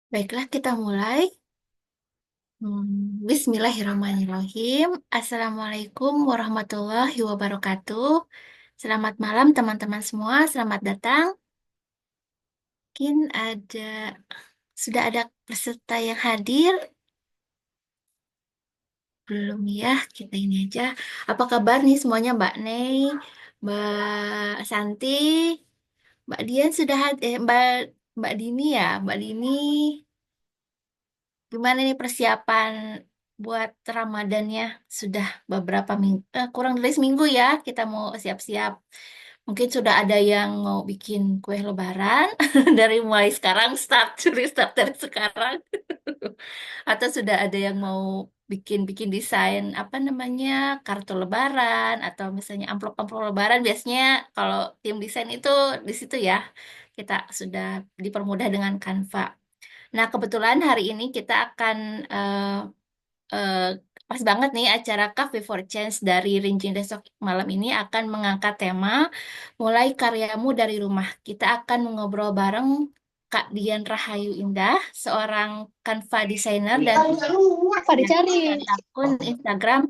Baiklah, kita mulai. Bismillahirrahmanirrahim. Assalamualaikum warahmatullahi wabarakatuh. Selamat malam teman-teman semua. Selamat datang. Mungkin sudah ada peserta yang hadir. Belum ya, kita ini aja. Apa kabar nih semuanya, Mbak Nei, Mbak Santi, Mbak Dian sudah Mbak Dini ya, Mbak Dini. Gimana nih persiapan buat Ramadannya? Sudah beberapa minggu, kurang dari seminggu ya, kita mau siap-siap. Mungkin sudah ada yang mau bikin kue Lebaran dari mulai sekarang, start dari sekarang. Atau sudah ada yang mau bikin desain apa namanya kartu Lebaran atau misalnya amplop-amplop Lebaran. Biasanya kalau tim desain itu di situ ya, kita sudah dipermudah dengan Canva. Nah, kebetulan hari ini kita akan eh, pas banget nih acara Cafe for Change dari Rinjing Desok malam ini akan mengangkat tema mulai karyamu dari rumah. Kita akan mengobrol bareng Kak Dian Rahayu Indah, seorang Canva designer dan Apa dicari? dan akun Instagram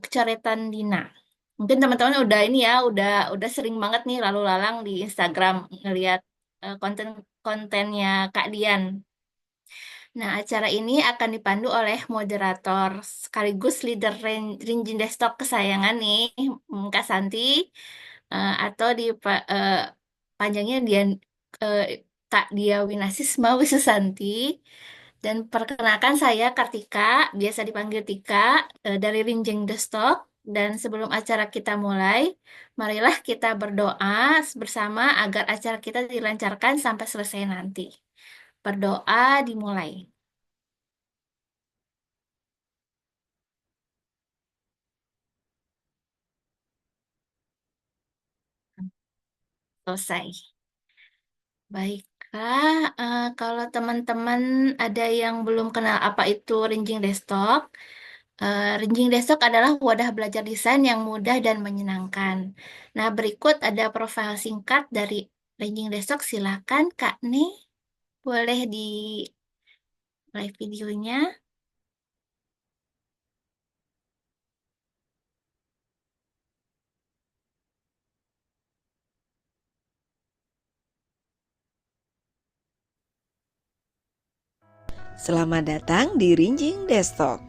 Kecoretan Dina. Mungkin teman-teman udah ini ya, udah sering banget nih lalu lalang di Instagram ngelihat konten-kontennya Kak Dian. Nah, acara ini akan dipandu oleh moderator sekaligus leader Rinjin Desktop kesayangan nih, Kak Santi, atau panjangnya eh, Kak Dia Winasisma Wisusanti. Dan perkenalkan saya Kartika, biasa dipanggil Tika, dari Rinjing Desktop. Dan sebelum acara kita mulai, marilah kita berdoa bersama agar acara kita dilancarkan sampai selesai nanti. Berdoa dimulai. Selesai. Baiklah, kalau teman-teman ada yang belum kenal apa itu Rinjing Desktop, Rinjing Desktop adalah wadah belajar desain yang mudah dan menyenangkan. Nah, berikut ada profil singkat dari Rinjing Desktop. Silakan, Kak nih, boleh di live videonya. Selamat datang di Rinjing Desktop,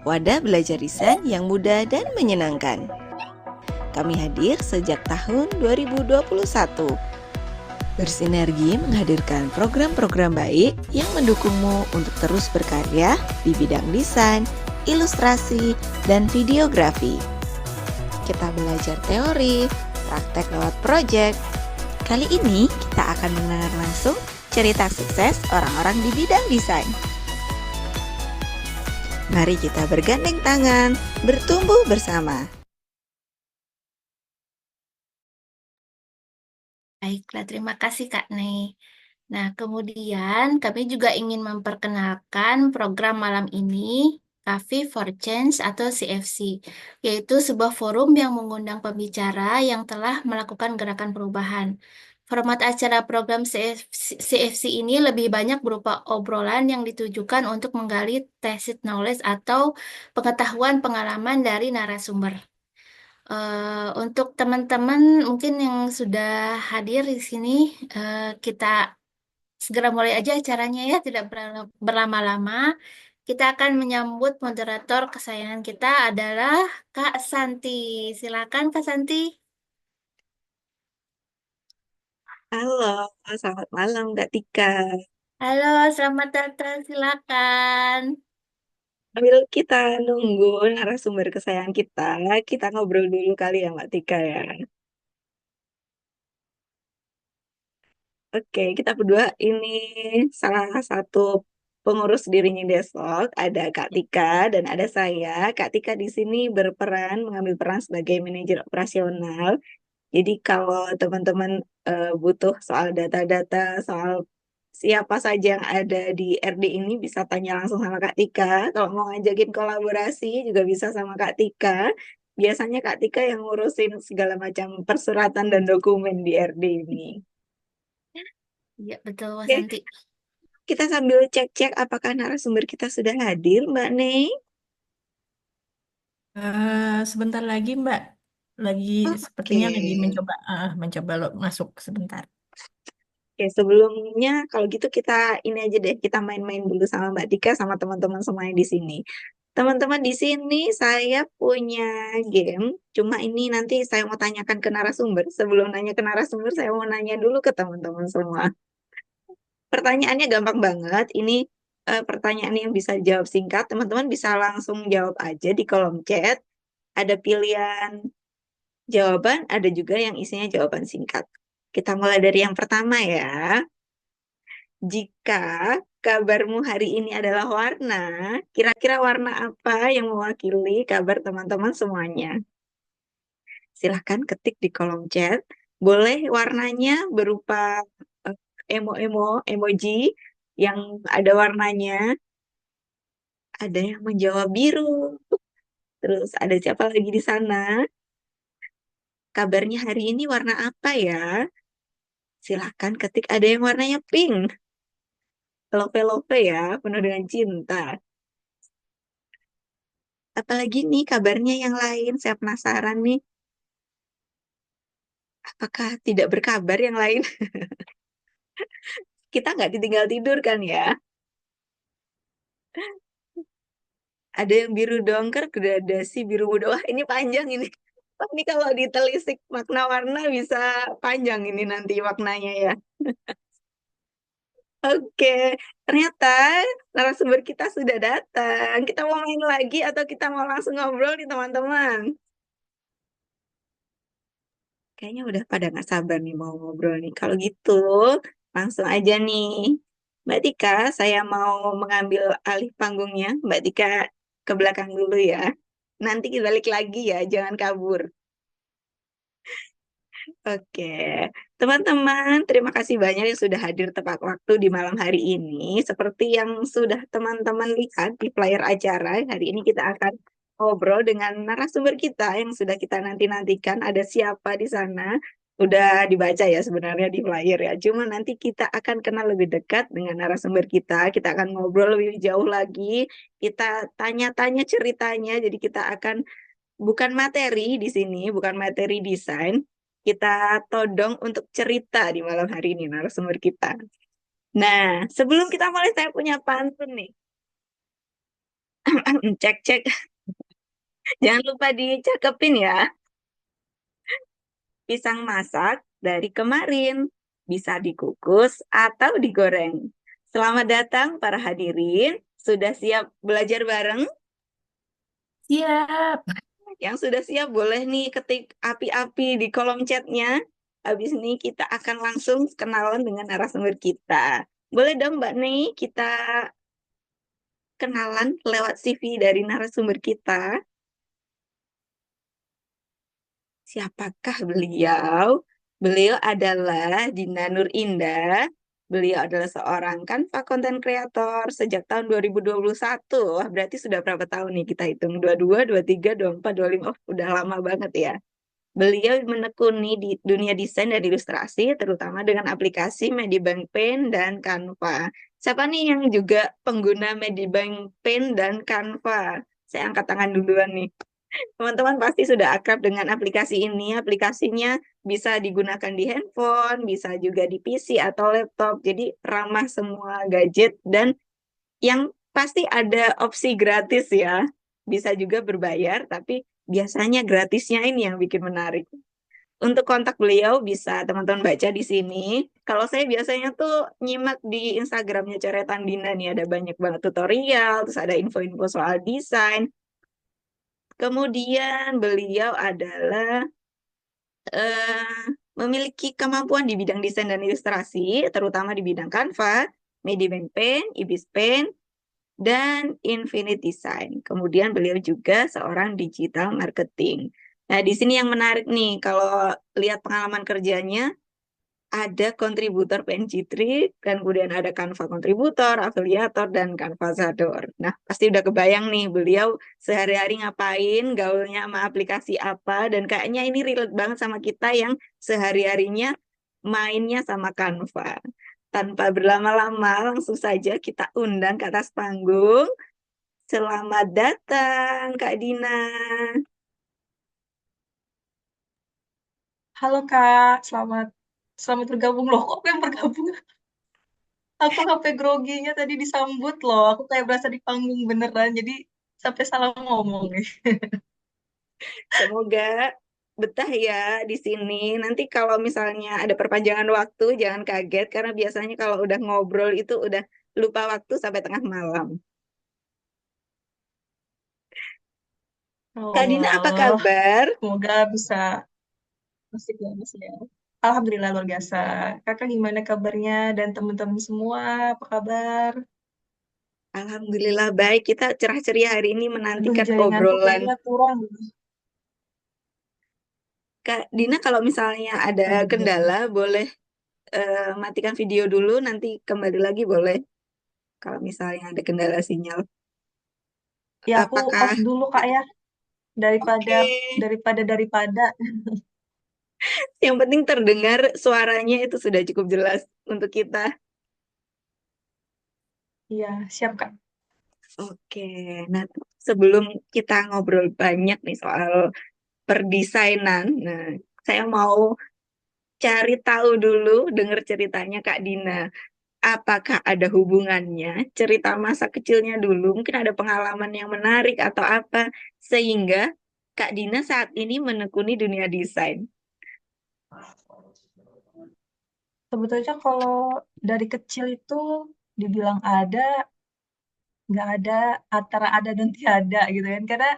wadah belajar desain yang mudah dan menyenangkan. Kami hadir sejak tahun 2021, bersinergi menghadirkan program-program baik yang mendukungmu untuk terus berkarya di bidang desain, ilustrasi, dan videografi. Kita belajar teori, praktek lewat proyek. Kali ini kita akan mendengar langsung cerita sukses orang-orang di bidang desain. Mari kita bergandeng tangan, bertumbuh bersama. Baiklah, terima kasih Kak Nei. Nah, kemudian kami juga ingin memperkenalkan program malam ini, Cafe for Change atau CFC, yaitu sebuah forum yang mengundang pembicara yang telah melakukan gerakan perubahan. Format acara program CFC ini lebih banyak berupa obrolan yang ditujukan untuk menggali tacit knowledge atau pengetahuan pengalaman dari narasumber. Untuk teman-teman mungkin yang sudah hadir di sini, kita segera mulai aja acaranya ya, tidak berlama-lama. Kita akan menyambut moderator kesayangan kita adalah Kak Santi. Silakan Kak Santi. Halo, selamat malam Mbak Tika. Halo, selamat datang. Silakan. Sambil kita nunggu narasumber kesayangan kita ngobrol dulu kali ya Mbak Tika ya. Oke, kita berdua ini salah satu pengurus dirinya Desok, ada Kak Tika dan ada saya. Kak Tika di sini berperan, mengambil peran sebagai manajer operasional. Jadi kalau teman-teman butuh soal data-data, soal siapa saja yang ada di RD ini bisa tanya langsung sama Kak Tika. Kalau mau ngajakin kolaborasi juga bisa sama Kak Tika. Biasanya Kak Tika yang ngurusin segala macam persuratan dan dokumen di RD ini. Iya, betul Kak Oke, Santi. kita sambil cek-cek apakah narasumber kita sudah hadir, Mbak Nei. Sebentar lagi Mbak, lagi Oke. sepertinya lagi mencoba lo masuk sebentar. Oke, sebelumnya kalau gitu kita ini aja deh, kita main-main dulu sama Mbak Tika sama teman-teman semuanya di sini. Teman-teman di sini saya punya game, cuma ini nanti saya mau tanyakan ke narasumber. Sebelum nanya ke narasumber, saya mau nanya dulu ke teman-teman semua. Pertanyaannya gampang banget. Ini pertanyaan yang bisa jawab singkat. Teman-teman bisa langsung jawab aja di kolom chat. Ada pilihan jawaban, ada juga yang isinya jawaban singkat. Kita mulai dari yang pertama ya. Jika kabarmu hari ini adalah warna, kira-kira warna apa yang mewakili kabar teman-teman semuanya? Silahkan ketik di kolom chat. Boleh warnanya berupa eh, emoji yang ada warnanya. Ada yang menjawab biru. Terus ada siapa lagi di sana? Kabarnya hari ini warna apa ya? Silahkan ketik ada yang warnanya pink. Love-love ya, penuh dengan cinta. Apalagi nih kabarnya yang lain, saya penasaran nih. Apakah tidak berkabar yang lain? Kita nggak ditinggal tidur kan ya? Ada yang biru dongker, gradasi biru muda. Wah, ini panjang ini. Wah, ini kalau ditelisik makna warna bisa panjang ini nanti maknanya ya. Oke, ternyata narasumber kita sudah datang. Kita mau main lagi atau kita mau langsung ngobrol nih teman-teman? Kayaknya udah pada nggak sabar nih mau ngobrol nih. Kalau gitu, langsung aja nih. Mbak Tika, saya mau mengambil alih panggungnya. Mbak Tika ke belakang dulu ya. Nanti kita balik lagi ya, jangan kabur. Oke, teman-teman, terima kasih banyak yang sudah hadir tepat waktu di malam hari ini. Seperti yang sudah teman-teman lihat di flyer acara, hari ini kita akan ngobrol dengan narasumber kita yang sudah kita nanti-nantikan. Ada siapa di sana? Udah dibaca ya sebenarnya di flyer ya. Cuma nanti kita akan kenal lebih dekat dengan narasumber kita. Kita akan ngobrol lebih jauh lagi. Kita tanya-tanya ceritanya. Jadi kita akan bukan materi di sini, bukan materi desain. Kita todong untuk cerita di malam hari ini narasumber kita. Nah, sebelum kita mulai saya punya pantun nih. Cek-cek. Jangan lupa dicakepin ya. Pisang masak dari kemarin. Bisa dikukus atau digoreng. Selamat datang para hadirin. Sudah siap belajar bareng? Siap. Yang sudah siap boleh nih ketik api-api di kolom chatnya. Habis ini kita akan langsung kenalan dengan narasumber kita. Boleh dong Mbak Nei kita kenalan lewat CV dari narasumber kita. Siapakah beliau? Beliau adalah Dina Nur Indah. Beliau adalah seorang Canva content creator sejak tahun 2021. Wah, berarti sudah berapa tahun nih kita hitung? 22, 23, 24, 25. Oh, udah lama banget ya. Beliau menekuni di dunia desain dan ilustrasi, terutama dengan aplikasi Medibank Paint dan Canva. Siapa nih yang juga pengguna Medibank Paint dan Canva? Saya angkat tangan duluan nih. Teman-teman pasti sudah akrab dengan aplikasi ini. Aplikasinya bisa digunakan di handphone, bisa juga di PC atau laptop. Jadi ramah semua gadget dan yang pasti ada opsi gratis ya. Bisa juga berbayar, tapi biasanya gratisnya ini yang bikin menarik. Untuk kontak beliau bisa teman-teman baca di sini. Kalau saya biasanya tuh nyimak di Instagramnya Coretan Dina nih, ada banyak banget tutorial, terus ada info-info soal desain. Kemudian beliau adalah eh, memiliki kemampuan di bidang desain dan ilustrasi, terutama di bidang Canva, Medibank Paint, Ibis Paint, dan Infinite Design. Kemudian beliau juga seorang digital marketing. Nah, di sini yang menarik nih, kalau lihat pengalaman kerjanya, ada kontributor PNG3, dan kemudian ada Canva kontributor, afiliator, dan Canvasador. Nah, pasti udah kebayang nih, beliau sehari-hari ngapain, gaulnya sama aplikasi apa, dan kayaknya ini relate banget sama kita yang sehari-harinya mainnya sama Canva. tanpa berlama-lama, langsung saja kita undang ke atas panggung. Selamat datang, Kak Dina. Halo Kak, selamat selamat bergabung loh. Kok aku yang bergabung? Aku sampai groginya tadi disambut loh. Aku kayak berasa di panggung beneran. Jadi sampai salah ngomong nih. Semoga betah ya di sini. Nanti kalau misalnya ada perpanjangan waktu, jangan kaget karena biasanya kalau udah ngobrol itu udah lupa waktu sampai tengah malam. Ya Kak Dina, apa Allah, kabar? semoga bisa masih ya, masih ya. Alhamdulillah luar biasa. Kakak gimana kabarnya dan teman-teman semua? Apa kabar? Alhamdulillah baik. Kita cerah ceria hari ini Aduh, menantikan jaringanku obrolan. kayaknya kurang. Kak Dina, kalau misalnya ada Aduh. kendala, boleh matikan video dulu, nanti kembali lagi boleh. Kalau misalnya ada kendala sinyal. Ya aku Apakah off dulu Kak ya. Daripada oke? daripada. Yang penting terdengar suaranya itu sudah cukup jelas untuk kita. Iya, siap Kak. Oke, nah sebelum kita ngobrol banyak nih soal perdesainan, nah saya mau cari tahu dulu, dengar ceritanya Kak Dina. Apakah ada hubungannya cerita masa kecilnya dulu? Mungkin ada pengalaman yang menarik atau apa, sehingga Kak Dina saat ini menekuni dunia desain. Sebetulnya kalau dari kecil itu dibilang ada, nggak ada, antara ada dan tiada gitu kan. Karena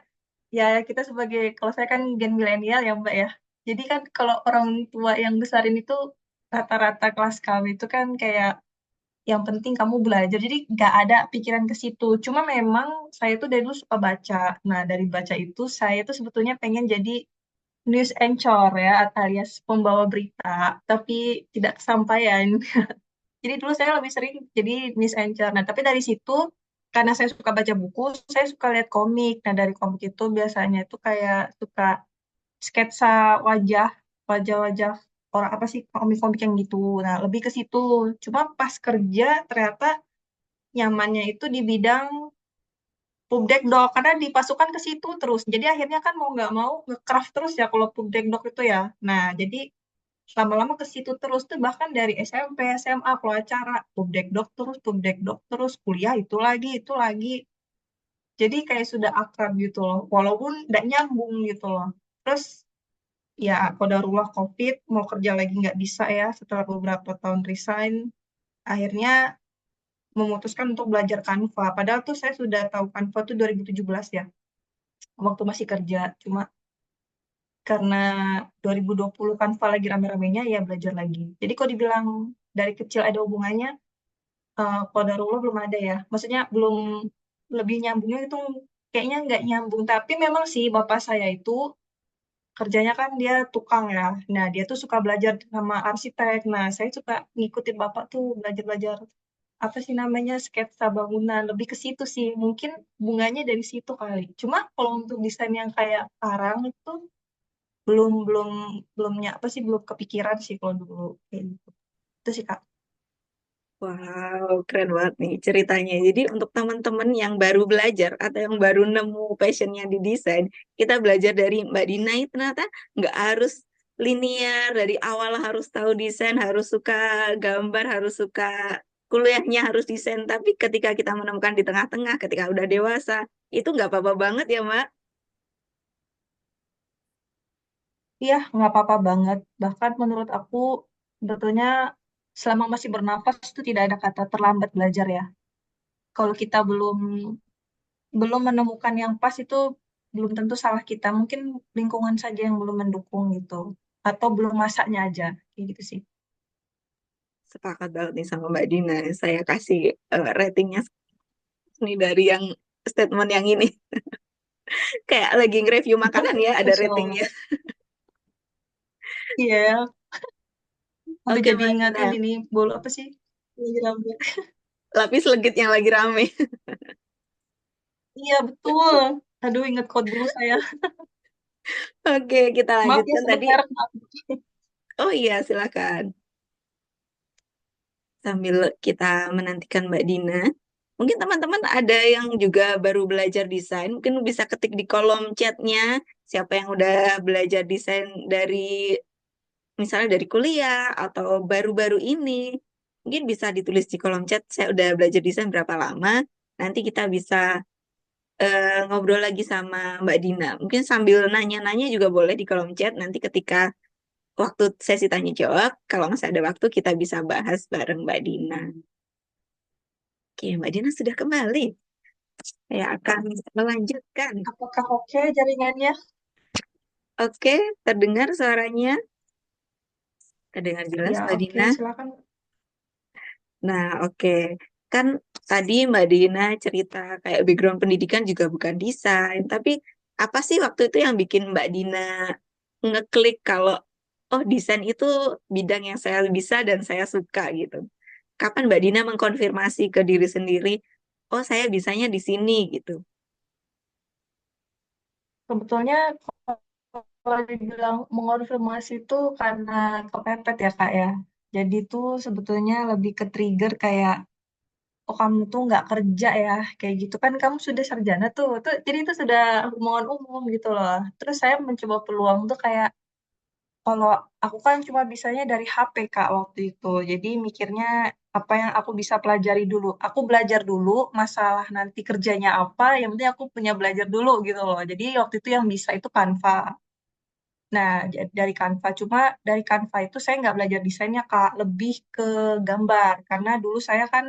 ya kita sebagai, kalau saya kan gen milenial ya Mbak ya. Jadi kan kalau orang tua yang besarin itu rata-rata kelas kami itu kan kayak yang penting kamu belajar. Jadi nggak ada pikiran ke situ. Cuma memang saya tuh dari dulu suka baca. Nah dari baca itu saya tuh sebetulnya pengen jadi news anchor ya alias pembawa berita. Tapi tidak kesampaian. Jadi dulu saya lebih sering jadi news anchor. Nah, tapi dari situ karena saya suka baca buku, saya suka lihat komik. Nah, dari komik itu biasanya itu kayak suka sketsa wajah, wajah-wajah orang apa sih komik-komik yang gitu. Nah, lebih ke situ. Cuma pas kerja ternyata nyamannya itu di bidang pubdekdok karena dipasukan ke situ terus. Jadi akhirnya kan mau nggak mau nge-craft terus ya kalau pubdekdok itu ya. Nah, jadi lama-lama ke situ terus tuh bahkan dari SMP, SMA kalau acara pubdekdok terus kuliah itu lagi. Jadi kayak sudah akrab gitu loh, walaupun nggak nyambung gitu loh. Terus ya qadarullah COVID mau kerja lagi nggak bisa ya setelah beberapa tahun resign. Akhirnya memutuskan untuk belajar Canva. Padahal tuh saya sudah tahu Canva tuh 2017 ya, waktu masih kerja. Cuma karena 2020 Canva lagi rame-ramenya ya belajar lagi. Jadi kalau dibilang dari kecil ada hubungannya, qadarullah belum ada ya. Maksudnya belum lebih nyambungnya itu kayaknya nggak nyambung. Tapi memang sih bapak saya itu kerjanya kan dia tukang ya. Nah dia tuh suka belajar sama arsitek. Nah saya suka ngikutin bapak tuh belajar-belajar apa sih namanya sketsa bangunan. Lebih ke situ sih. Mungkin bunganya dari situ kali. Cuma kalau untuk desain yang kayak karang itu belum belum belumnya apa sih belum kepikiran sih kalau dulu kayak gitu. Itu sih Kak. Wow, keren banget nih ceritanya. Jadi untuk teman-teman yang baru belajar atau yang baru nemu passionnya di desain, kita belajar dari Mbak Dina itu ternyata nggak harus linear, dari awal harus tahu desain, harus suka gambar, harus suka kuliahnya harus desain. Tapi ketika kita menemukan di tengah-tengah, ketika udah dewasa, itu nggak apa-apa banget ya, Mbak. Iya, nggak apa-apa banget. Bahkan menurut aku, sebetulnya selama masih bernafas itu tidak ada kata terlambat belajar ya. Kalau kita belum belum menemukan yang pas itu belum tentu salah kita. Mungkin lingkungan saja yang belum mendukung gitu. Atau belum masaknya aja. Kayak gitu sih. Sepakat banget nih sama Mbak Dina. Saya kasih ratingnya nih dari yang statement yang ini. Kayak lagi nge-review makanan ya, ada Masya Allah. ratingnya. Iya, sampai Oke, jadi Mbak ingat Dina. ini bolu apa sih? Lagi rame. Lapis legit yang lagi rame. Iya, betul. Aduh, ingat code dulu saya. Oke, kita Maaf ya lanjutkan sebut tadi. merek. Maaf. Oh iya, silakan. sambil kita menantikan Mbak Dina. Mungkin teman-teman ada yang juga baru belajar desain, mungkin bisa ketik di kolom chatnya siapa yang udah belajar desain dari misalnya dari kuliah atau baru-baru ini. Mungkin bisa ditulis di kolom chat, saya udah belajar desain berapa lama. Nanti kita bisa ngobrol lagi sama Mbak Dina. Mungkin sambil nanya-nanya juga boleh di kolom chat. Nanti ketika waktu sesi tanya jawab, kalau masih ada waktu kita bisa bahas bareng Mbak Dina. Oke, Mbak Dina sudah kembali. Saya akan melanjutkan. Apakah oke jaringannya? Oke, terdengar suaranya? Terdengar jelas, Ya, Mbak oke, Dina? silakan. Nah, oke. Kan tadi Mbak Dina cerita kayak background pendidikan juga bukan desain. Tapi apa sih waktu itu yang bikin Mbak Dina ngeklik kalau, oh desain itu bidang yang saya bisa dan saya suka gitu. Kapan Mbak Dina mengkonfirmasi ke diri sendiri, oh saya bisanya di sini gitu. Sebetulnya kalau dibilang mengonfirmasi itu karena kepepet ya Kak ya. Jadi tuh sebetulnya lebih ke trigger kayak, oh kamu tuh nggak kerja ya, kayak gitu kan kamu sudah sarjana tuh jadi itu sudah omongan umum gitu loh. Terus saya mencoba peluang tuh kayak, kalau aku kan cuma bisanya dari HP Kak waktu itu. Jadi mikirnya apa yang aku bisa pelajari dulu. Aku belajar dulu, masalah nanti kerjanya apa, yang penting aku punya belajar dulu gitu loh. Jadi waktu itu yang bisa itu Canva. Nah, dari Canva. Cuma dari Canva itu saya nggak belajar desainnya Kak, lebih ke gambar. Karena dulu saya kan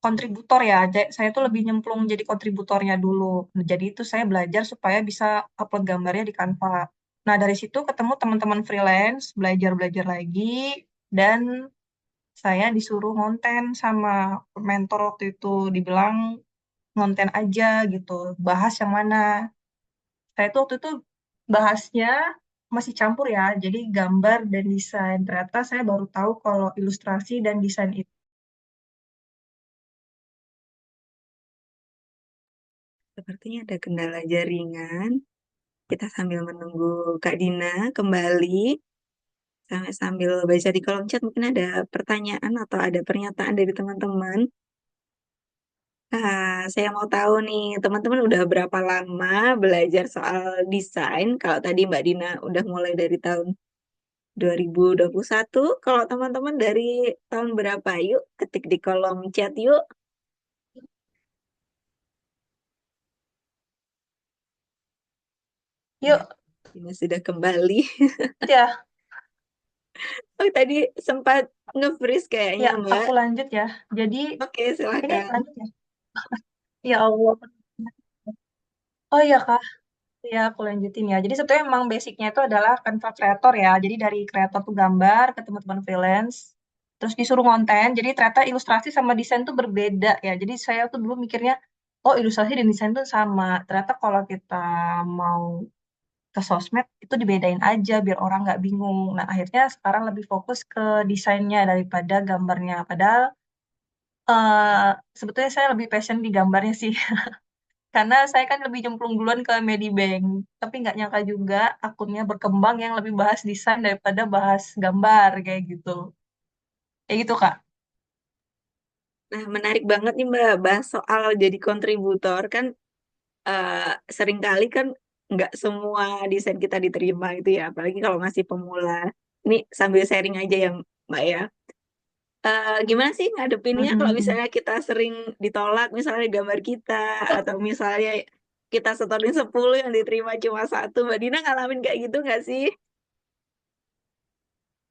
kontributor ya, saya tuh lebih nyemplung jadi kontributornya dulu. Nah, jadi itu saya belajar supaya bisa upload gambarnya di Canva. Nah, dari situ ketemu teman-teman freelance, belajar-belajar lagi, dan saya disuruh ngonten sama mentor waktu itu. Dibilang ngonten aja gitu, bahas yang mana. Saya tuh waktu itu bahasnya masih campur ya, jadi gambar dan desain. Ternyata saya baru tahu kalau ilustrasi dan desain itu. Sepertinya ada kendala jaringan. Kita sambil menunggu Kak Dina kembali. Sambil baca di kolom chat mungkin ada pertanyaan atau ada pernyataan dari teman-teman. Saya mau tahu nih, teman-teman udah berapa lama belajar soal desain? Kalau tadi Mbak Dina udah mulai dari tahun 2021, kalau teman-teman dari tahun berapa? Yuk, ketik di kolom chat yuk. Nah, Yuk, ini sudah kembali. ya, Oh, tadi sempat nge-freeze kayaknya, ya, Mbak. aku lanjut ya. Jadi, Oke, ini silakan. lanjut ya. Ya Allah. Oh iya Kak, ya aku lanjutin ya. Jadi sebetulnya emang basicnya itu adalah Canva Creator ya. Jadi dari kreator tuh gambar ke teman-teman freelance, terus disuruh konten. Jadi ternyata ilustrasi sama desain tuh berbeda ya. Jadi saya tuh dulu mikirnya, oh ilustrasi dan desain tuh sama. Ternyata kalau kita mau ke sosmed itu dibedain aja biar orang nggak bingung. Nah akhirnya sekarang lebih fokus ke desainnya daripada gambarnya. Padahal eh sebetulnya saya lebih passion di gambarnya sih. Karena saya kan lebih nyemplung duluan ke Medibank. Tapi nggak nyangka juga akunnya berkembang yang lebih bahas desain daripada bahas gambar kayak gitu. Kayak gitu, Kak. Nah, menarik banget nih Mbak, bahas soal jadi kontributor kan eh, seringkali kan nggak semua desain kita diterima gitu ya, apalagi kalau masih pemula. Ini sambil sharing aja ya Mbak ya. Gimana sih ngadepinnya kalau Mm-mm. misalnya kita sering ditolak misalnya gambar kita atau misalnya kita setorin 10 yang diterima cuma satu. Mbak Dina ngalamin kayak gitu nggak sih?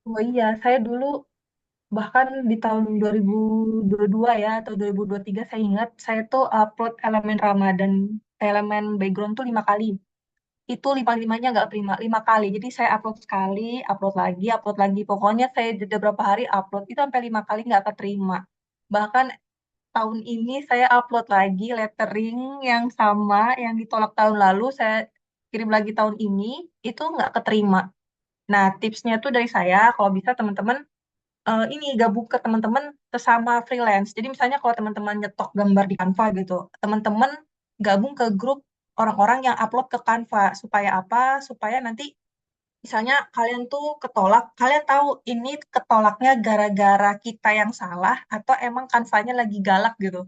Oh iya, saya dulu bahkan di tahun 2022 ya atau 2023 saya ingat saya tuh upload elemen Ramadan, elemen background tuh 5 kali. Itu lima-limanya nggak terima 5 kali. Jadi saya upload sekali, upload lagi, upload lagi. Pokoknya saya jeda berapa hari upload itu sampai 5 kali nggak keterima. Bahkan tahun ini saya upload lagi lettering yang sama yang ditolak tahun lalu saya kirim lagi tahun ini itu nggak keterima. Nah tipsnya tuh dari saya kalau bisa teman-teman ini gabung ke teman-teman sesama freelance. Jadi misalnya kalau teman-teman nyetok gambar di Canva gitu, teman-teman gabung ke grup orang-orang yang upload ke Canva supaya apa? Supaya nanti misalnya kalian tuh ketolak, kalian tahu ini ketolaknya gara-gara kita yang salah atau emang kanvanya lagi galak gitu.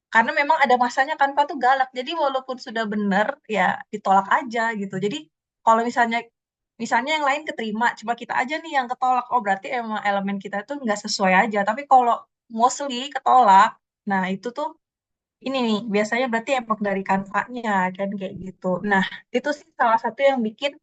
Karena memang ada masanya Canva tuh galak. Jadi walaupun sudah benar, ya ditolak aja gitu. Jadi kalau misalnya yang lain keterima, cuma kita aja nih yang ketolak. Oh berarti emang elemen kita tuh nggak sesuai aja. Tapi kalau mostly ketolak, nah itu tuh ini nih biasanya berarti emang dari Canva-nya kan kayak gitu. Nah itu sih salah satu yang bikin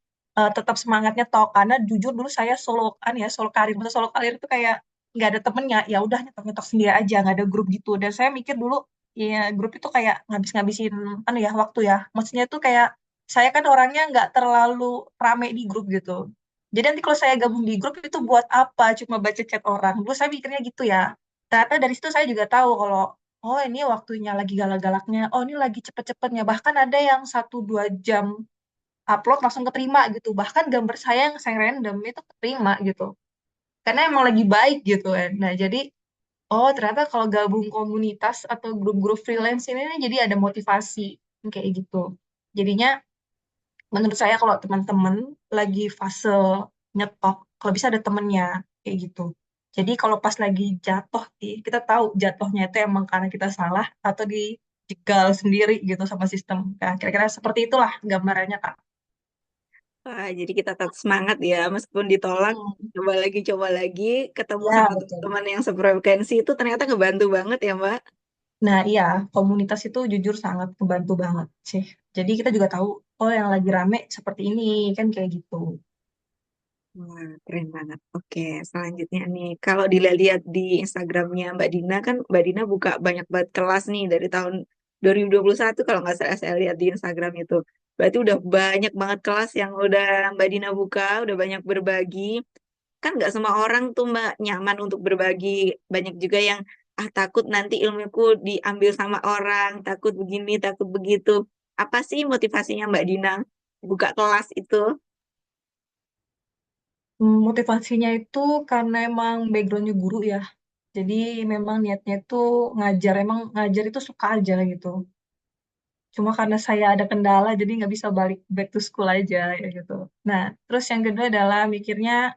tetap semangatnya toh. Karena jujur dulu saya soloan ya, solo karir. Maksudnya solo karir itu kayak nggak ada temennya. Ya udah nyetok-nyetok sendiri aja, nggak ada grup gitu. Dan saya mikir dulu ya grup itu kayak ngabis-ngabisin ya waktu ya. Maksudnya tuh kayak saya kan orangnya nggak terlalu rame di grup gitu. Jadi nanti kalau saya gabung di grup itu buat apa? Cuma baca chat orang. Dulu saya mikirnya gitu ya. Ternyata dari situ saya juga tahu kalau oh ini waktunya lagi galak-galaknya. Oh ini lagi cepet-cepetnya. Bahkan ada yang 1-2 jam upload langsung keterima gitu. Bahkan gambar saya yang saya random itu keterima gitu. Karena emang lagi baik gitu kan. Nah jadi oh ternyata kalau gabung komunitas atau grup-grup freelance ini nih, jadi ada motivasi kayak gitu. Jadinya menurut saya kalau teman-teman lagi fase nyetok, kalau bisa ada temennya kayak gitu. Jadi kalau pas lagi jatuh, kita tahu jatuhnya itu emang karena kita salah atau dijegal sendiri gitu sama sistem. Nah, kira-kira seperti itulah gambarannya, Kak. Wah, jadi kita tetap semangat ya, meskipun ditolak, Hmm. coba lagi, ketemu Ya, sama betul. teman-teman yang sefrekuensi itu ternyata ngebantu banget ya, Mbak. Nah, iya, komunitas itu jujur sangat membantu banget sih. Jadi kita juga tahu, oh yang lagi rame seperti ini, kan kayak gitu. Wah, keren banget. Oke, selanjutnya nih, kalau dilihat di Instagramnya Mbak Dina kan, Mbak Dina buka banyak banget kelas nih dari tahun 2021 kalau nggak salah saya lihat di Instagram itu. Berarti udah banyak banget kelas yang udah Mbak Dina buka, udah banyak berbagi. Kan nggak semua orang tuh Mbak nyaman untuk berbagi. Banyak juga yang takut nanti ilmuku diambil sama orang, takut begini, takut begitu. Apa sih motivasinya Mbak Dina buka kelas itu? Motivasinya itu karena emang backgroundnya guru ya. Jadi memang niatnya itu ngajar, emang ngajar itu suka aja gitu. Cuma karena saya ada kendala, jadi nggak bisa balik back to school aja ya gitu. Nah, terus yang kedua adalah mikirnya,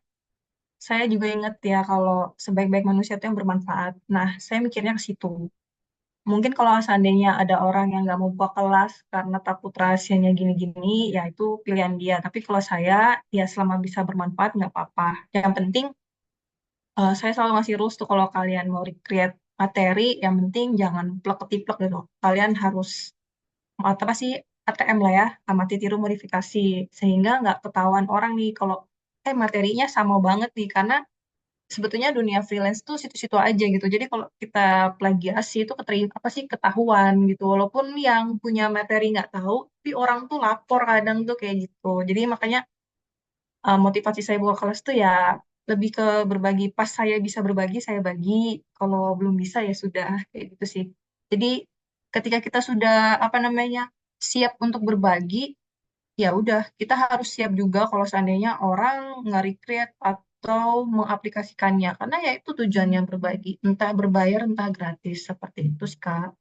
saya juga inget ya kalau sebaik-baik manusia itu yang bermanfaat. Nah, saya mikirnya ke situ. Mungkin kalau seandainya ada orang yang nggak mau buka kelas karena takut rahasianya gini-gini, ya itu pilihan dia. Tapi kalau saya, ya selama bisa bermanfaat nggak apa-apa. Yang penting, saya selalu ngasih rules tuh kalau kalian mau recreate materi, yang penting jangan plek-ketiplek gitu. Kalian harus apa sih ATM lah ya, amati tiru modifikasi. Sehingga nggak ketahuan orang nih kalau materinya sama banget nih. Karena sebetulnya dunia freelance tuh situ-situ aja gitu. Jadi kalau kita plagiasi itu apa sih ketahuan gitu. Walaupun yang punya materi nggak tahu, tapi orang tuh lapor kadang tuh kayak gitu. Jadi makanya motivasi saya buka kelas tuh ya lebih ke berbagi. Pas saya bisa berbagi, saya bagi. Kalau belum bisa ya sudah kayak gitu sih. Jadi ketika kita sudah apa namanya siap untuk berbagi, ya udah kita harus siap juga kalau seandainya orang nge-recreate atau mengaplikasikannya karena ya itu tujuannya berbagi entah berbayar entah gratis seperti itu sih Kak.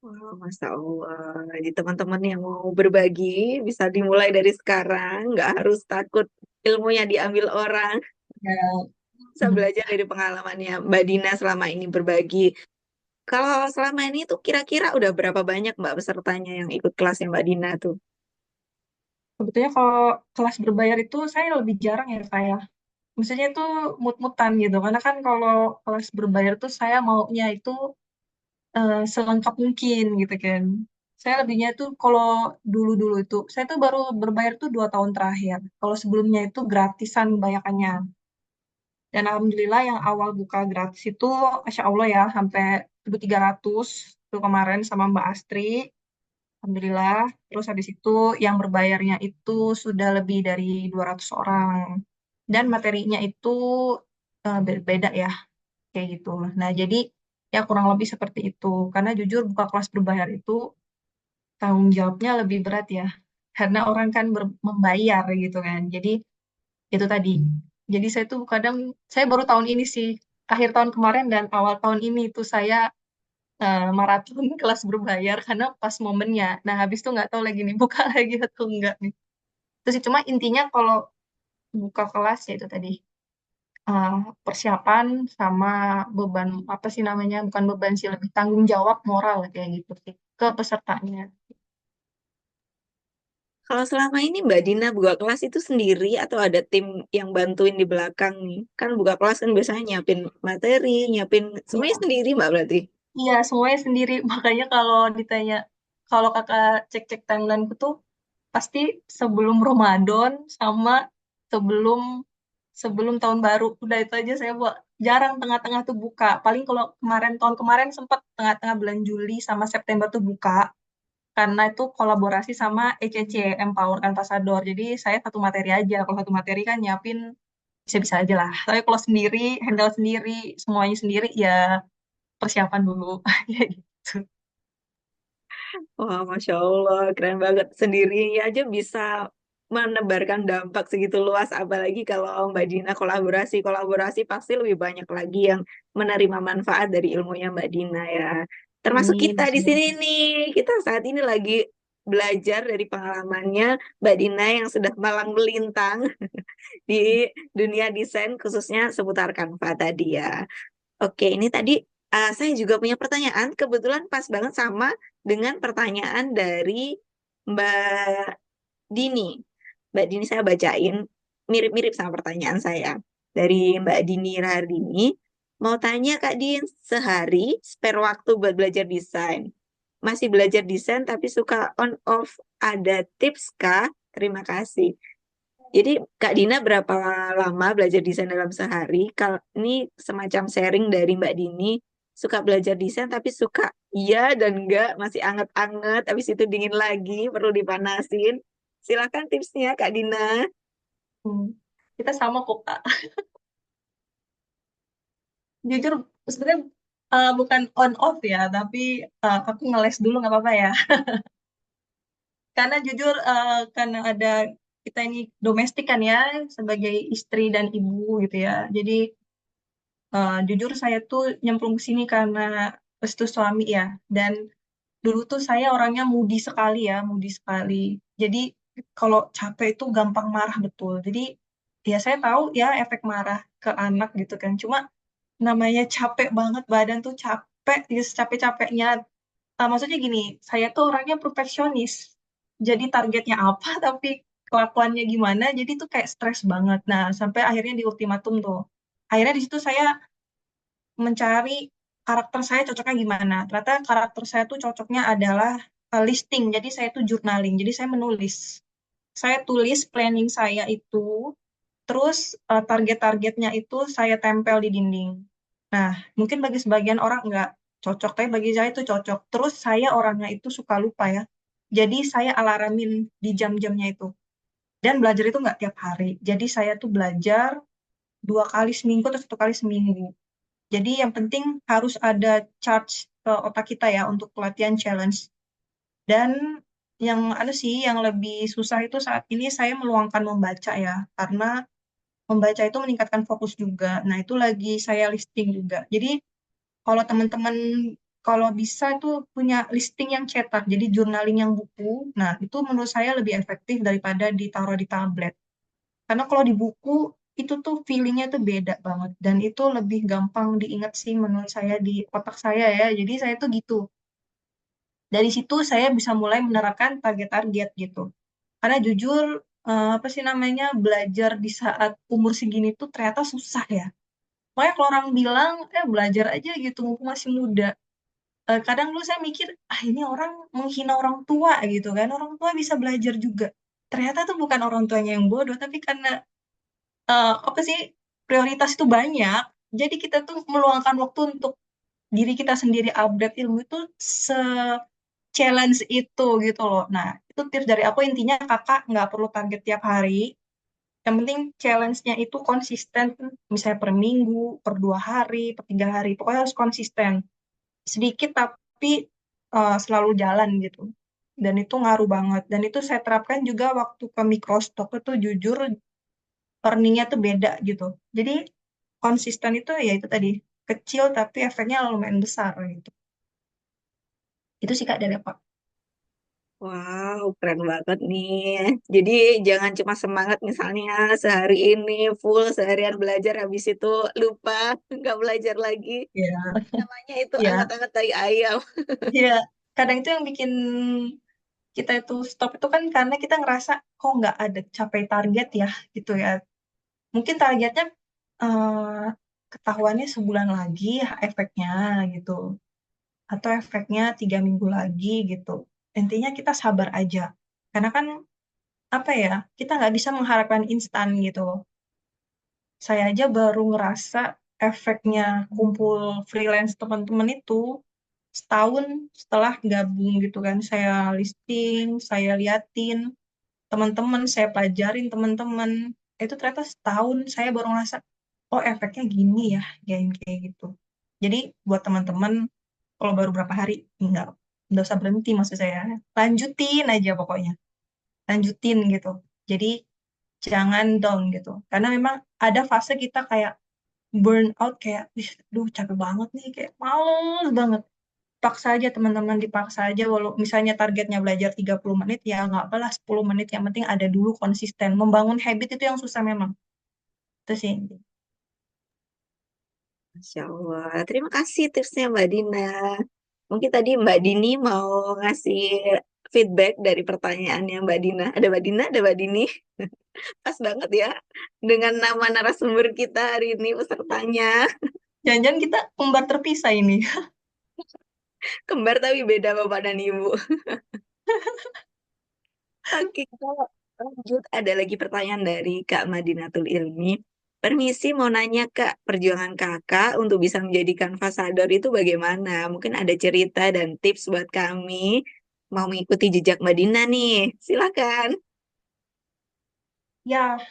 Wah, Masya Allah. Jadi teman-teman yang mau berbagi bisa dimulai dari sekarang, nggak harus takut ilmunya diambil orang. Ya, Bisa belajar dari pengalamannya Mbak Dina selama ini berbagi. Kalau selama ini tuh kira-kira udah berapa banyak Mbak pesertanya yang ikut kelasnya Mbak Dina tuh? sebetulnya kalau kelas berbayar itu saya lebih jarang ya Kak ya. Maksudnya itu mut-mutan gitu karena kan kalau kelas berbayar tuh saya maunya itu selengkap mungkin gitu kan. Saya lebihnya tuh kalau dulu-dulu itu saya tuh baru berbayar tuh 2 tahun terakhir. Kalau sebelumnya itu gratisan bayarannya. Dan alhamdulillah yang awal buka gratis itu, Masya Allah ya, sampai 1.300 itu kemarin sama Mbak Astri. Alhamdulillah. Terus habis itu yang berbayarnya itu sudah lebih dari 200 orang. Dan materinya itu beda ya, kayak gitu. Nah, jadi ya kurang lebih seperti itu. Karena jujur buka kelas berbayar itu tanggung jawabnya lebih berat ya. Karena orang kan membayar gitu kan. Jadi itu tadi. Jadi saya tuh kadang saya baru tahun ini sih akhir tahun kemarin dan awal tahun ini tuh saya maraton kelas berbayar karena pas momennya. Nah habis itu nggak tahu lagi nih buka lagi atau enggak nih. Itu sih, cuma intinya kalau buka kelas ya itu tadi, eh, persiapan sama beban, apa sih namanya, bukan beban sih, lebih tanggung jawab moral kayak gitu sih ke pesertanya. Kalau selama ini Mbak Dina buka kelas itu sendiri atau ada tim yang bantuin di belakang nih? Kan buka kelas kan biasanya nyiapin materi, nyiapin semuanya Iya, sendiri Mbak berarti. iya, semuanya sendiri. Makanya kalau ditanya, kalau kakak cek-cek timelineku tuh pasti sebelum Ramadan sama sebelum sebelum tahun baru. Udah itu aja saya buat. Jarang tengah-tengah tuh buka. Paling kalau kemarin, tahun kemarin sempat tengah-tengah bulan Juli sama September tuh buka. Karena itu kolaborasi sama ECC, Empower Ambassador. Jadi saya satu materi aja. Kalau satu materi kan nyiapin bisa-bisa aja lah. Tapi kalau sendiri, handle sendiri, semuanya sendiri, ya persiapan dulu. Ya gitu. Wah, Masya Allah, keren banget. Sendiri aja bisa menebarkan dampak segitu luas, apalagi kalau Mbak Dina kolaborasi pasti lebih banyak lagi yang menerima manfaat dari ilmunya Mbak Dina ya. Termasuk Amin. kita di sini nih, kita saat ini lagi belajar dari pengalamannya Mbak Dina yang sudah malang melintang di dunia desain, khususnya seputar Canva tadi ya. Oke, ini tadi saya juga punya pertanyaan, kebetulan pas banget sama dengan pertanyaan dari Mbak Dini. Mbak Dini saya bacain, mirip-mirip sama pertanyaan saya. Dari Mbak Dini Rahardini, mau tanya Kak Din, sehari spare waktu buat belajar desain. Masih belajar desain tapi suka on off, ada tips kah? Terima kasih. Jadi Kak Dina berapa lama belajar desain dalam sehari? Kalau ini semacam sharing dari Mbak Dini, suka belajar desain tapi suka iya dan enggak, masih anget-anget, habis itu dingin lagi, perlu dipanasin. Silakan tipsnya Kak Dina. Hmm. Kita sama kok, Kak. Jujur, sebenarnya bukan on off ya, tapi aku ngeles dulu nggak apa-apa ya. Karena jujur, karena ada kita ini domestik kan ya, sebagai istri dan ibu gitu ya. Jadi jujur saya tuh nyemplung ke sini karena restu suami ya. Dan dulu tuh saya orangnya moody sekali ya, moody sekali. Jadi kalau capek itu gampang marah betul. Jadi ya saya tahu ya efek marah ke anak gitu kan. Cuma namanya capek banget, badan tuh capek, ya capek-capeknya. Maksudnya gini, saya tuh orangnya perfeksionis. Jadi targetnya apa, tapi kelakuannya gimana, jadi tuh kayak stres banget. Nah, sampai akhirnya di ultimatum tuh. Akhirnya di situ saya mencari karakter saya cocoknya gimana. Ternyata karakter saya tuh cocoknya adalah listing. Jadi saya tuh journaling. Jadi saya menulis. Saya tulis planning saya itu, terus target-targetnya itu saya tempel di dinding. Nah, mungkin bagi sebagian orang nggak cocok, tapi bagi saya itu cocok. Terus saya orangnya itu suka lupa ya. Jadi saya alarmin di jam-jamnya itu. Dan belajar itu nggak tiap hari. Jadi saya tuh belajar 2 kali seminggu atau 1 kali seminggu. Jadi yang penting harus ada charge ke otak kita ya untuk pelatihan challenge. Dan yang ada sih yang lebih susah itu saat ini saya meluangkan membaca ya. Karena membaca itu meningkatkan fokus juga. Nah, itu lagi saya listing juga. Jadi kalau teman-teman kalau bisa itu punya listing yang cetak, jadi journaling yang buku. Nah, itu menurut saya lebih efektif daripada ditaruh di tablet. Karena kalau di buku itu tuh feelingnya tuh beda banget dan itu lebih gampang diingat sih menurut saya di otak saya ya. Jadi saya tuh gitu. Dari situ saya bisa mulai menerapkan target-target gitu. Karena jujur apa sih namanya belajar di saat umur segini tuh ternyata susah ya. Makanya kalau orang bilang, belajar aja gitu, mumpung masih muda. Kadang dulu saya mikir, ah ini orang menghina orang tua gitu kan. Orang tua bisa belajar juga. Ternyata tuh bukan orang tuanya yang bodoh, tapi karena apa sih prioritas itu banyak. Jadi kita tuh meluangkan waktu untuk diri kita sendiri upgrade ilmu itu se-challenge itu gitu loh. Nah, itu tips dari aku intinya kakak nggak perlu target tiap hari. Yang penting challenge-nya itu konsisten, misalnya per minggu, per 2 hari, per 3 hari. Pokoknya harus konsisten. Sedikit tapi selalu jalan gitu. Dan itu ngaruh banget. Dan itu saya terapkan juga waktu ke Microstock itu jujur earning-nya tuh beda gitu. Jadi konsisten itu ya itu tadi. Kecil tapi efeknya lumayan besar gitu. Itu sih Kak dari apa? Wow, keren banget nih. Jadi jangan cuma semangat misalnya sehari ini full seharian belajar habis itu lupa nggak belajar lagi. Ya, Namanya itu ya, anget-anget tai ayam. ya. Kadang itu yang bikin kita itu stop itu kan karena kita ngerasa kok nggak ada capai target ya gitu ya. Mungkin targetnya eh, ketahuannya sebulan lagi ya efeknya gitu. Atau efeknya 3 minggu lagi gitu. Intinya kita sabar aja. Karena kan apa ya, kita nggak bisa mengharapkan instan gitu. Saya aja baru ngerasa efeknya kumpul freelance teman-teman itu setahun setelah gabung gitu kan. Saya listing, saya liatin teman-teman, saya pelajarin teman-teman. Itu ternyata setahun saya baru ngerasa, oh efeknya gini ya, kayak gitu. Jadi buat teman-teman, kalau baru berapa hari, nggak usah berhenti maksud saya. Lanjutin aja pokoknya, lanjutin gitu. Jadi jangan down gitu. Karena memang ada fase kita kayak burn out, kayak, wih, duh capek banget nih, kayak males banget. Paksa aja teman-teman, dipaksa aja walau misalnya targetnya belajar 30 menit, ya nggak apalah 10 menit, yang penting ada dulu konsisten. Membangun habit itu yang susah memang. Itu sih. Masya Allah. Terima kasih tipsnya Mbak Dina. Mungkin tadi Mbak Dini mau ngasih feedback dari pertanyaannya Mbak Dina. Ada Mbak Dina, ada Mbak Dini. Pas banget ya dengan nama narasumber kita hari ini pesertanya. Jangan-jangan kita kembar terpisah ini. Kembar tapi beda bapak dan ibu. Oke, kita lanjut. Ada lagi pertanyaan dari Kak Madinatul Ilmi. Permisi mau nanya Kak, perjuangan Kakak untuk bisa menjadi kanvasador itu bagaimana? Mungkin ada cerita dan tips buat kami. Mau mengikuti jejak Mbak Dina nih. Silakan. Ya,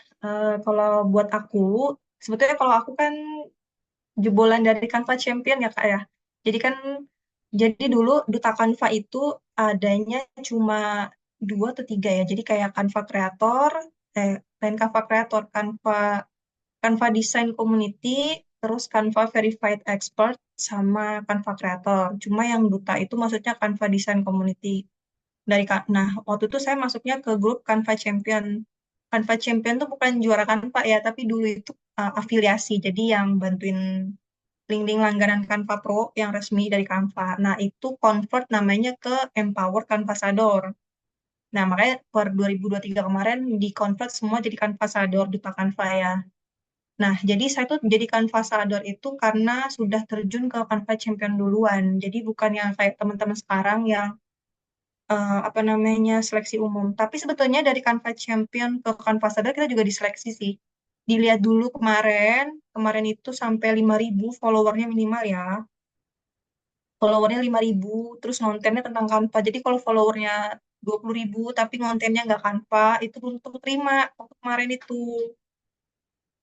kalau buat aku, sebetulnya kalau aku kan jebolan dari Canva Champion ya Kak ya. Jadi kan, jadi dulu Duta Canva itu adanya cuma 2 atau 3 ya. Jadi kayak Canva Creator, lain Canva Creator, Canva Design Community, terus Canva Verified Expert, sama Canva Creator. Cuma yang Duta itu maksudnya Canva Design Community. Nah, waktu itu saya masuknya ke grup Canva Champion. Canva Champion tuh bukan juara Canva ya, tapi dulu itu afiliasi. Jadi yang bantuin link-link langganan Canva Pro yang resmi dari Canva. Nah, itu convert namanya ke Empower Canvasador. Nah, makanya per 2023 kemarin di-convert semua jadi Canvasador, duta Canva ya. Nah, jadi saya tuh jadi Canvasador itu karena sudah terjun ke Canva Champion duluan. Jadi bukan yang kayak teman-teman sekarang yang apa namanya seleksi umum. Tapi sebetulnya dari Canva Champion ke Canva Sadar kita juga diseleksi sih. Dilihat dulu kemarin, kemarin itu sampai 5.000 followernya minimal ya. Followernya 5.000, terus kontennya tentang Canva. Jadi kalau followernya 20.000 tapi kontennya nggak Canva, itu belum tentu terima waktu kemarin itu.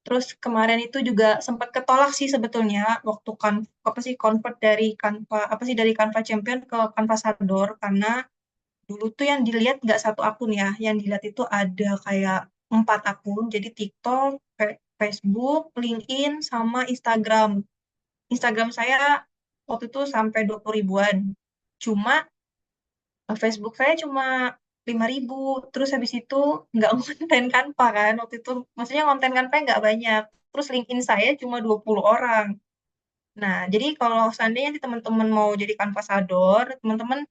Terus kemarin itu juga sempat ketolak sih sebetulnya waktu kan apa sih convert dari Canva apa sih dari Canva Champion ke Canva Sador karena dulu tuh yang dilihat nggak satu akun ya, yang dilihat itu ada kayak 4 akun, jadi TikTok, Facebook, LinkedIn, sama Instagram. Instagram saya waktu itu sampai 20 ribuan. Cuma Facebook saya cuma 5.000. Terus habis itu nggak konten Canva kan waktu itu, maksudnya konten Canva nggak banyak. Terus LinkedIn saya cuma 20 orang. Nah, jadi kalau seandainya nanti teman-teman mau jadi kanvasador, teman-teman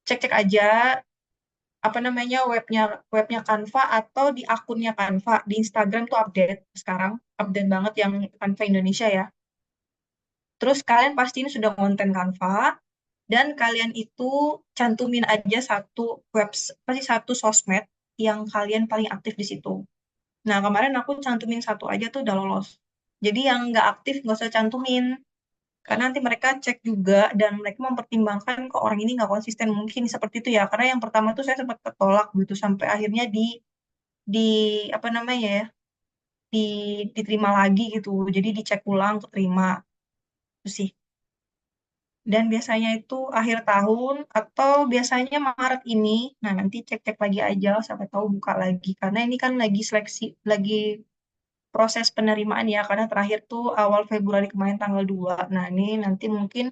cek-cek aja apa namanya webnya webnya Canva atau di akunnya Canva di Instagram tuh update sekarang, update banget yang Canva Indonesia ya. Terus kalian pasti ini sudah konten Canva dan kalian itu cantumin aja satu pasti satu sosmed yang kalian paling aktif di situ. Nah, kemarin aku cantumin satu aja tuh udah lolos. Jadi yang nggak aktif nggak usah cantumin. Karena nanti mereka cek juga dan mereka mempertimbangkan kok orang ini nggak konsisten, mungkin seperti itu ya. Karena yang pertama tuh saya sempat ketolak gitu sampai akhirnya di apa namanya ya di diterima lagi gitu. Jadi dicek ulang keterima itu sih. Dan biasanya itu akhir tahun atau biasanya Maret ini. Nah, nanti cek-cek lagi aja sampai tahu buka lagi. Karena ini kan lagi seleksi, lagi proses penerimaan ya. Karena terakhir tuh awal Februari kemarin tanggal 2. Nah, ini nanti mungkin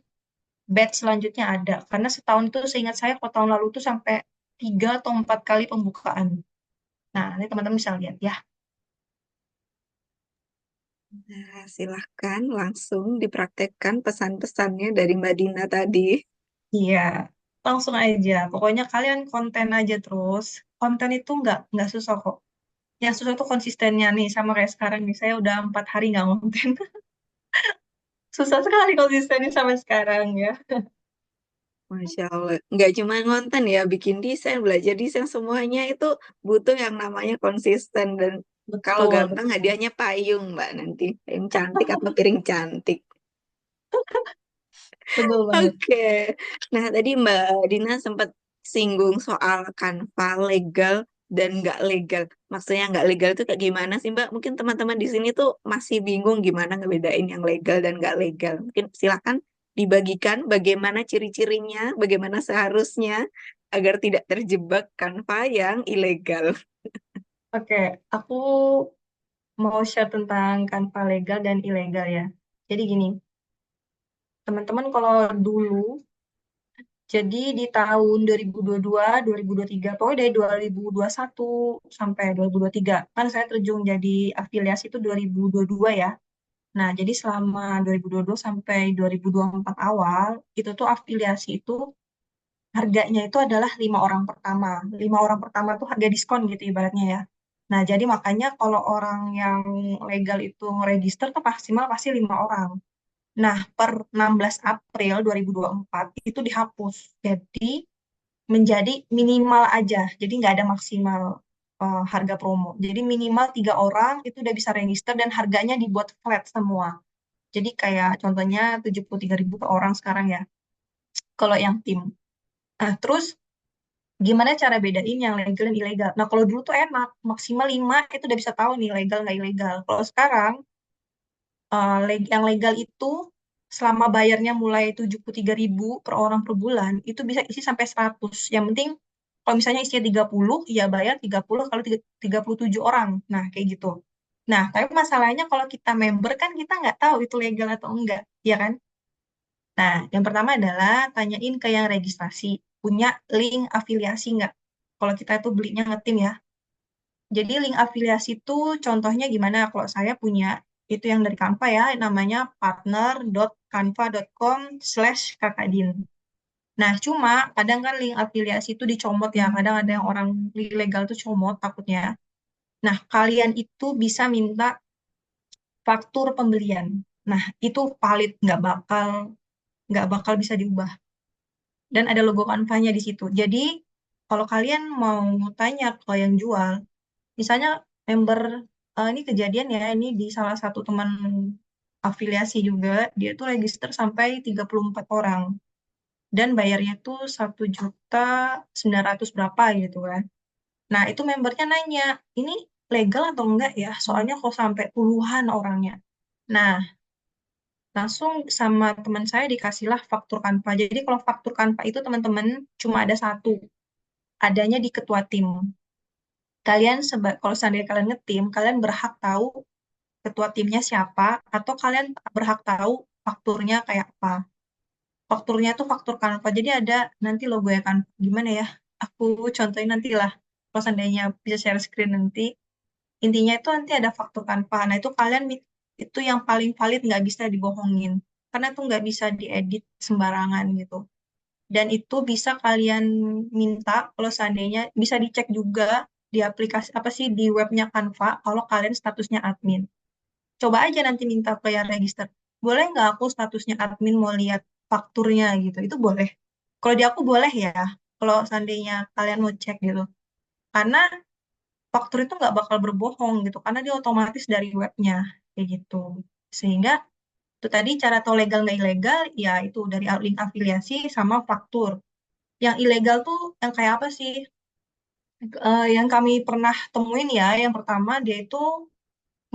batch selanjutnya ada. Karena setahun itu seingat saya kalau tahun lalu tuh sampai 3 atau 4 kali pembukaan. Nah, nanti teman-teman bisa lihat ya. Nah, silahkan langsung dipraktekkan pesan-pesannya dari Mbak Dina tadi. Iya, langsung aja. Pokoknya kalian konten aja terus. Konten itu nggak susah kok. Yang susah tuh konsistennya nih, sama kayak sekarang nih. Saya udah 4 hari nggak konten. Susah sekali konsistennya sampai sekarang ya. Masya Allah. Nggak cuma ngonten ya, bikin desain, belajar desain, semuanya itu butuh yang namanya konsisten. Dan kalau Betul, gampang betul. hadiahnya payung, Mbak, nanti. Payung cantik atau piring cantik. Betul banget. Oke. Nah, tadi Mbak Dina sempat singgung soal Canva legal dan nggak legal. Maksudnya nggak legal itu kayak gimana sih, Mbak? Mungkin teman-teman di sini tuh masih bingung gimana ngebedain yang legal dan nggak legal. Mungkin silakan dibagikan bagaimana ciri-cirinya, bagaimana seharusnya agar tidak terjebak Canva yang ilegal. Oke, aku mau share tentang Canva legal dan ilegal ya. Jadi gini, teman-teman kalau dulu, jadi di tahun 2022, 2023, pokoknya dari 2021 sampai 2023, kan saya terjun jadi afiliasi itu 2022 ya. Nah, jadi selama 2022 sampai 2024 awal, itu tuh afiliasi itu harganya itu adalah 5 orang pertama. 5 orang pertama tuh harga diskon gitu ibaratnya ya. Nah, jadi makanya kalau orang yang legal itu register tuh maksimal pasti 5 orang. Nah, per 16 April 2024 itu dihapus. Jadi menjadi minimal aja. Jadi nggak ada maksimal harga promo. Jadi minimal 3 orang itu udah bisa register dan harganya dibuat flat semua. Jadi kayak contohnya 73.000 per orang sekarang ya. Kalau yang tim. Nah, terus gimana cara bedain yang legal dan ilegal? Nah, kalau dulu tuh enak, maksimal 5 itu udah bisa tahu nih legal nggak ilegal. Kalau sekarang, yang legal itu selama bayarnya mulai 73.000 per orang per bulan, itu bisa isi sampai 100. Yang penting, kalau misalnya isinya 30, ya bayar 30 kalau 37 orang. Nah, kayak gitu. Nah, tapi masalahnya kalau kita member kan kita nggak tahu itu legal atau enggak, ya kan? Nah, yang pertama adalah tanyain ke yang registrasi, punya link afiliasi nggak? Kalau kita itu belinya ngetim ya. Jadi link afiliasi itu contohnya gimana? Kalau saya punya itu yang dari Canva ya, namanya partner.canva.com/kakadin. Nah, cuma kadang kan link afiliasi itu dicomot ya, kadang ada yang orang ilegal tuh comot takutnya. Nah, kalian itu bisa minta faktur pembelian. Nah, itu valid, nggak bakal bisa diubah. Dan ada logo Canva-nya di situ. Jadi, kalau kalian mau tanya ke yang jual, misalnya member, ini kejadian ya, ini di salah satu teman afiliasi juga, dia tuh register sampai 34 orang. Dan bayarnya tuh 1.900.000 berapa gitu kan. Nah, itu membernya nanya, ini legal atau enggak ya? Soalnya kok sampai puluhan orangnya. Nah, langsung sama teman saya dikasihlah faktur Canva. Jadi kalau faktur Canva itu teman-teman cuma ada satu, adanya di ketua tim. Kalian kalau seandainya kalian ngetim, kalian berhak tahu ketua timnya siapa, atau kalian berhak tahu fakturnya kayak apa. Fakturnya tuh faktur Canva. Jadi ada nanti logo ya kan. Gimana ya? Aku contohin nanti lah. Kalau seandainya bisa share screen nanti. Intinya itu nanti ada faktur Canva. Nah itu kalian itu yang paling valid nggak bisa dibohongin. Karena itu nggak bisa diedit sembarangan gitu. Dan itu bisa kalian minta kalau seandainya bisa dicek juga di aplikasi apa sih di webnya Canva kalau kalian statusnya admin. Coba aja nanti minta ke yang register. Boleh nggak aku statusnya admin mau lihat fakturnya gitu? Itu boleh. Kalau di aku boleh ya. Kalau seandainya kalian mau cek gitu. Karena faktur itu nggak bakal berbohong gitu. Karena dia otomatis dari webnya kayak gitu. Sehingga itu tadi cara tahu legal nggak ilegal ya itu dari link afiliasi sama faktur. Yang ilegal tuh yang kayak apa sih? Yang kami pernah temuin ya, yang pertama dia itu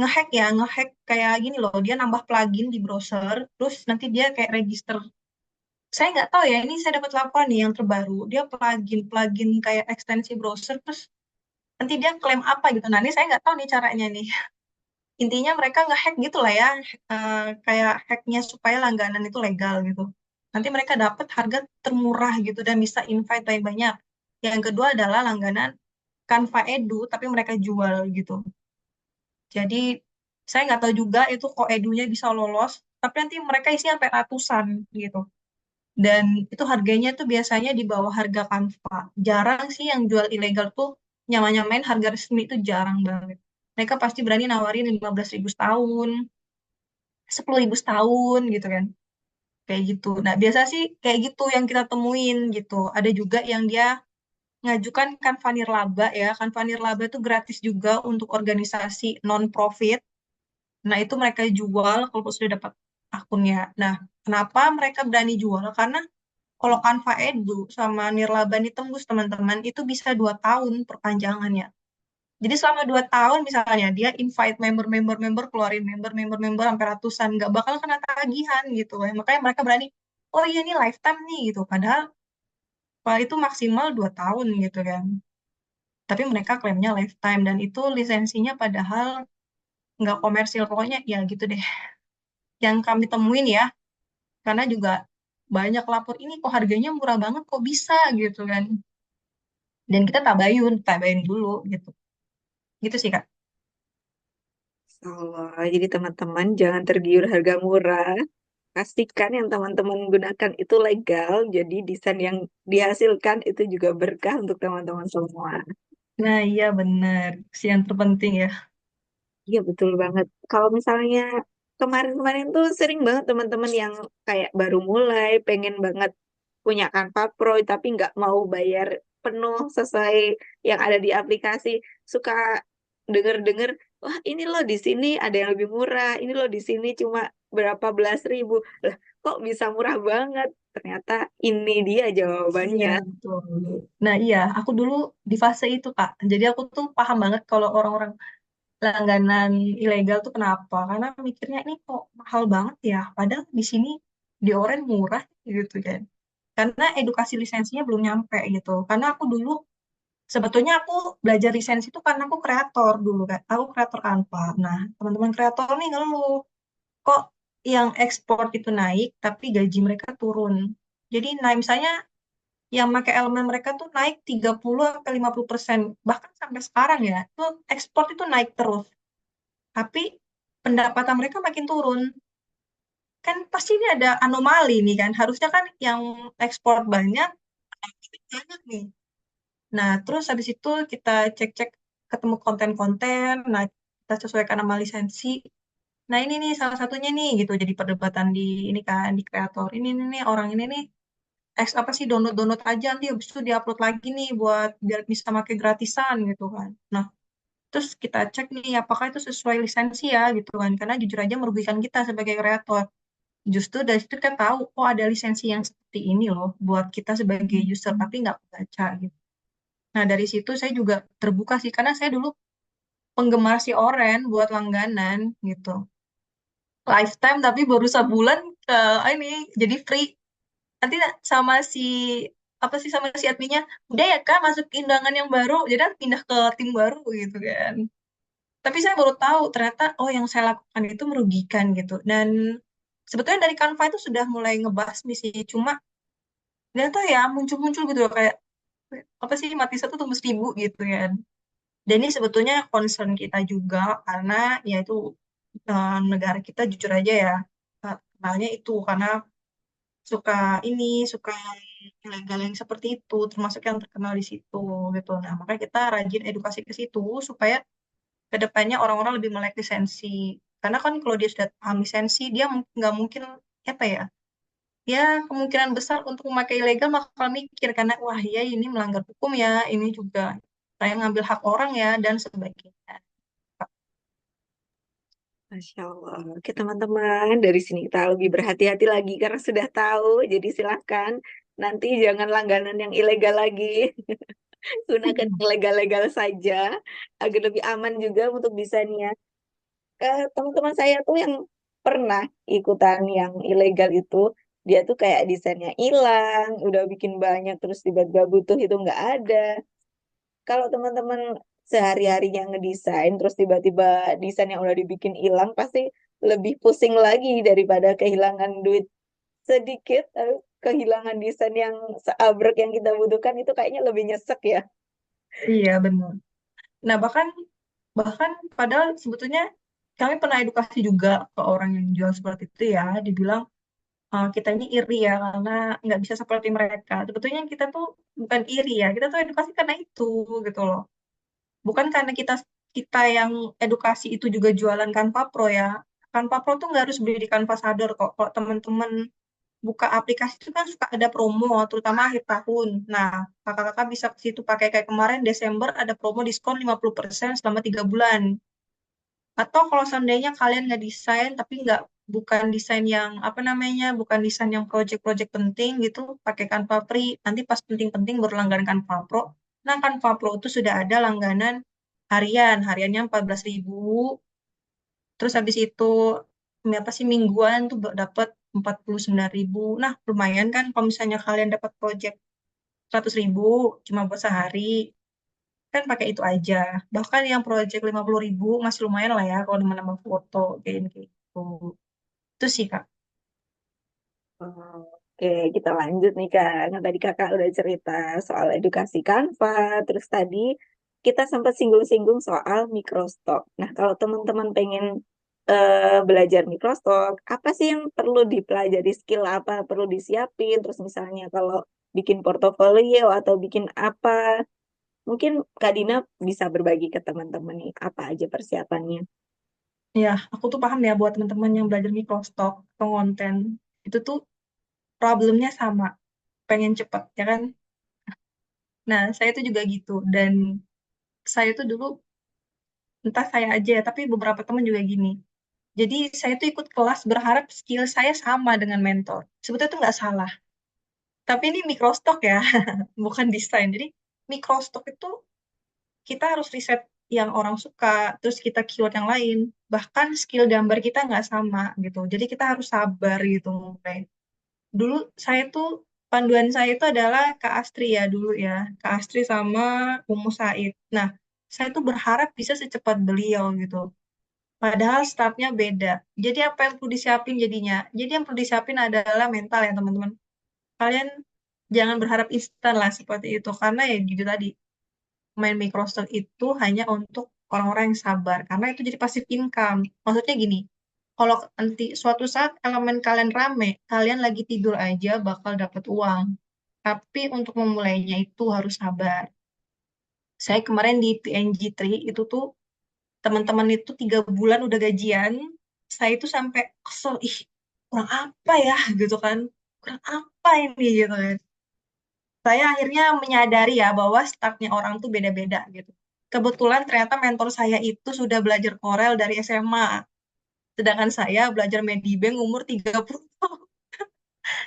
ngehack kayak gini loh, dia nambah plugin di browser, terus nanti dia kayak register. Saya nggak tahu ya, ini saya dapat laporan nih yang terbaru. Dia plugin kayak ekstensi browser, terus nanti dia klaim apa gitu. Nah ini saya nggak tahu nih caranya nih. Intinya mereka ngehack gitu lah ya, kayak hacknya supaya langganan itu legal gitu. Nanti mereka dapat harga termurah gitu dan bisa invite banyak-banyak. Yang kedua adalah langganan Canva Edu, tapi mereka jual gitu. Jadi saya nggak tahu juga itu kok edunya bisa lolos, tapi nanti mereka isi sampai ratusan gitu. Dan itu harganya tuh biasanya di bawah harga Canva. Jarang sih yang jual ilegal tuh nyamain harga resmi itu jarang banget. Mereka pasti berani nawarin 15.000 setahun, 10.000 setahun gitu kan. Kayak gitu. Nah, biasa sih kayak gitu yang kita temuin gitu. Ada juga yang dia ngajukan Canva Nirlaba ya. Canva Nirlaba itu gratis juga untuk organisasi non-profit. Nah, itu mereka jual kalau sudah dapat akunnya. Nah, kenapa mereka berani jual? Karena kalau Canva Edu sama Nirlaba ini tembus teman-teman, itu bisa 2 tahun perpanjangannya. Jadi selama 2 tahun misalnya dia invite member, keluarin member sampai ratusan, nggak bakal kena tagihan gitu. Makanya mereka berani, oh iya ini lifetime nih gitu. Padahal itu maksimal 2 tahun gitu kan. Tapi mereka klaimnya lifetime dan itu lisensinya padahal nggak komersil. Pokoknya ya gitu deh. Yang kami temuin ya, karena juga banyak lapor ini kok harganya murah banget kok bisa gitu kan. Dan kita tabayun dulu gitu. Gitu sih Kak. Oh, jadi teman-teman jangan tergiur harga murah. Pastikan yang teman-teman gunakan itu legal, jadi desain yang dihasilkan itu juga berkah untuk teman-teman semua. Nah iya bener, sih yang terpenting ya. Iya betul banget. Kalau misalnya kemarin-kemarin tuh sering banget teman-teman yang kayak baru mulai, pengen banget punya Canva Pro, tapi nggak mau bayar penuh sesuai yang ada di aplikasi. Suka denger-denger, wah ini loh di sini ada yang lebih murah, ini loh di sini cuma berapa belas ribu. Lah, kok bisa murah banget? Ternyata ini dia Iya jawabannya. betul. Nah iya, aku dulu di fase itu Kak. Jadi aku tuh paham banget kalau orang-orang langganan ilegal tuh kenapa? Karena mikirnya ini kok mahal banget ya. Padahal di sini di Oren murah gitu kan. Karena edukasi lisensinya belum nyampe gitu. Karena aku dulu sebetulnya aku belajar lisensi itu karena aku kreator dulu kan. Aku kreator Canva. Nah, teman-teman kreator nih ngeluh kok yang ekspor itu naik tapi gaji mereka turun. Jadi nah misalnya yang pakai elemen mereka tuh naik 30 sampai 50%. Bahkan sampai sekarang ya, tuh ekspor itu naik terus. Tapi pendapatan mereka makin turun. Kan pasti ini ada anomali nih kan. Harusnya kan yang ekspor banyak, banyak nih. Nah, terus habis itu kita cek-cek ketemu konten-konten, nah kita sesuaikan nama lisensi. Nah, ini nih salah satunya nih gitu. Jadi perdebatan di ini kan di kreator. Ini nih orang ini nih apa sih download aja nanti habis itu diupload lagi nih buat biar bisa pakai gratisan gitu kan. Nah, terus kita cek nih apakah itu sesuai lisensi ya gitu kan. Karena jujur aja merugikan kita sebagai kreator. Justru dari situ kan tahu oh ada lisensi yang seperti ini loh buat kita sebagai user tapi nggak baca gitu. Nah, dari situ saya juga terbuka sih karena saya dulu penggemar si Oren buat langganan gitu. Lifetime tapi baru sebulan ini jadi free. Nanti sama si apa sih sama si adminnya udah ya kak masuk undangan yang baru jadi kan pindah ke tim baru gitu kan tapi saya baru tahu ternyata oh yang saya lakukan itu merugikan gitu dan sebetulnya dari Canva itu sudah mulai ngebahas sih cuma ternyata ya muncul-muncul gitu loh, kayak apa sih mati satu tembus 1.000 gitu kan dan ini sebetulnya concern kita juga karena ya itu negara kita jujur aja ya kenalnya itu karena suka suka ilegal yang seperti itu, termasuk yang terkenal di situ gitu. Nah, makanya kita rajin edukasi ke situ supaya ke depannya orang-orang lebih melek lisensi. Karena kan kalau dia sudah paham lisensi, dia nggak mungkin apa ya? Ya kemungkinan besar untuk memakai ilegal bakal mikir karena wah ya ini melanggar hukum ya, ini juga saya ngambil hak orang ya dan sebagainya. Masya Allah. Oke teman-teman, dari sini kita lebih berhati-hati lagi karena sudah tahu. Jadi silahkan nanti jangan langganan yang ilegal lagi. Gunakan yang legal-legal saja agar lebih aman juga untuk desainnya. Teman-teman saya tuh yang pernah ikutan yang ilegal itu, dia tuh kayak desainnya hilang, udah bikin banyak terus tiba-tiba butuh itu nggak ada. Kalau teman-teman sehari-harinya ngedesain terus tiba-tiba desain yang udah dibikin hilang pasti lebih pusing lagi daripada kehilangan duit sedikit. kehilangan desain yang seabrek yang kita butuhkan itu kayaknya lebih nyesek ya. Iya, benar. Nah, bahkan bahkan padahal sebetulnya kami pernah edukasi juga ke orang yang jual seperti itu ya, dibilang kita ini iri ya karena nggak bisa seperti mereka. Sebetulnya kita tuh bukan iri ya, kita tuh edukasi karena itu gitu loh. Bukan karena kita kita yang edukasi itu juga jualan Canva Pro ya. Canva Pro tuh nggak harus beli di Canva Sador kok. Kalau teman-teman buka aplikasi itu kan suka ada promo, terutama akhir tahun. Nah, kakak-kakak bisa ke situ pakai kayak kemarin Desember ada promo diskon 50% selama 3 bulan. Atau kalau seandainya kalian ngedesain tapi nggak bukan desain yang apa namanya, bukan desain yang project-project penting gitu, pakai Canva Free. Nanti pas penting-penting baru langganan Canva Pro. Nah, Canva Pro itu sudah ada langganan harian, hariannya 14.000. Terus habis itu apa sih mingguan tuh dapat 49.000. Nah, lumayan kan kalau misalnya kalian dapat project 100.000 cuma buat sehari, kan pakai itu aja. Bahkan yang project 50.000 masih lumayan lah ya kalau nambah foto kayak gitu. Itu sih Kak. Oke, kita lanjut nih Kak. Nah, tadi Kakak udah cerita soal edukasi Canva, terus tadi kita sempat singgung-singgung soal microstock. Nah, kalau teman-teman pengen belajar microstock, apa sih yang perlu dipelajari, skill apa perlu disiapin? Terus misalnya kalau bikin portofolio atau bikin apa, mungkin Kak Dina bisa berbagi ke teman-teman nih, apa aja persiapannya. Ya, aku tuh paham ya buat teman-teman yang belajar microstock atau konten. Itu tuh problemnya sama, pengen cepet, ya kan? Nah, saya tuh juga gitu. Dan saya tuh dulu, entah saya aja ya, tapi beberapa teman juga gini. Jadi saya tuh ikut kelas berharap skill saya sama dengan mentor. Sebetulnya itu nggak salah. Tapi ini microstock ya, bukan desain. Jadi microstock itu kita harus riset yang orang suka, terus kita keyword yang lain. Bahkan skill gambar kita nggak sama gitu. Jadi kita harus sabar gitu mulai. Dulu saya tuh, panduan saya itu adalah Kak Astri ya dulu ya. Kak Astri sama Umu Said. Nah, saya tuh berharap bisa secepat beliau gitu. Padahal startnya beda. Jadi apa yang perlu disiapin jadinya? Jadi yang perlu disiapin adalah mental ya teman-teman. Kalian jangan berharap instan lah seperti itu. Karena ya gitu tadi, main Microsoft itu hanya untuk orang-orang yang sabar. Karena itu jadi passive income. Maksudnya gini, kalau nanti suatu saat elemen kalian rame, kalian lagi tidur aja bakal dapat uang. Tapi untuk memulainya itu harus sabar. Saya kemarin di PNG3 itu tuh teman-teman itu 3 bulan udah gajian, saya itu sampai kesel, ih kurang apa ya gitu kan, kurang apa ini gitu kan. Saya akhirnya menyadari ya bahwa startnya orang tuh beda-beda gitu. Kebetulan ternyata mentor saya itu sudah belajar Corel dari SMA, sedangkan saya belajar Medibank umur 30 tahun.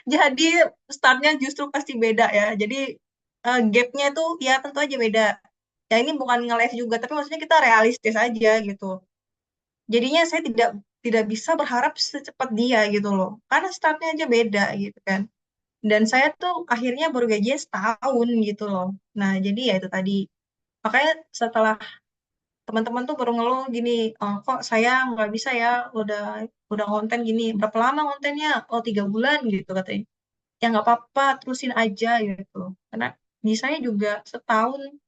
Jadi startnya justru pasti beda ya. Jadi gapnya tuh ya tentu aja beda. Ya ini bukan nge-live juga, tapi maksudnya kita realistis aja gitu. Jadinya saya tidak tidak bisa berharap secepat dia gitu loh, karena startnya aja beda gitu kan. Dan saya tuh akhirnya baru gajinya setahun gitu loh. Nah jadi ya itu tadi, makanya setelah teman-teman tuh baru ngeluh gini, "Oh, kok saya nggak bisa ya, udah konten gini berapa lama kontennya, oh 3 bulan gitu katanya. Ya nggak apa-apa, terusin aja gitu, karena misalnya juga setahun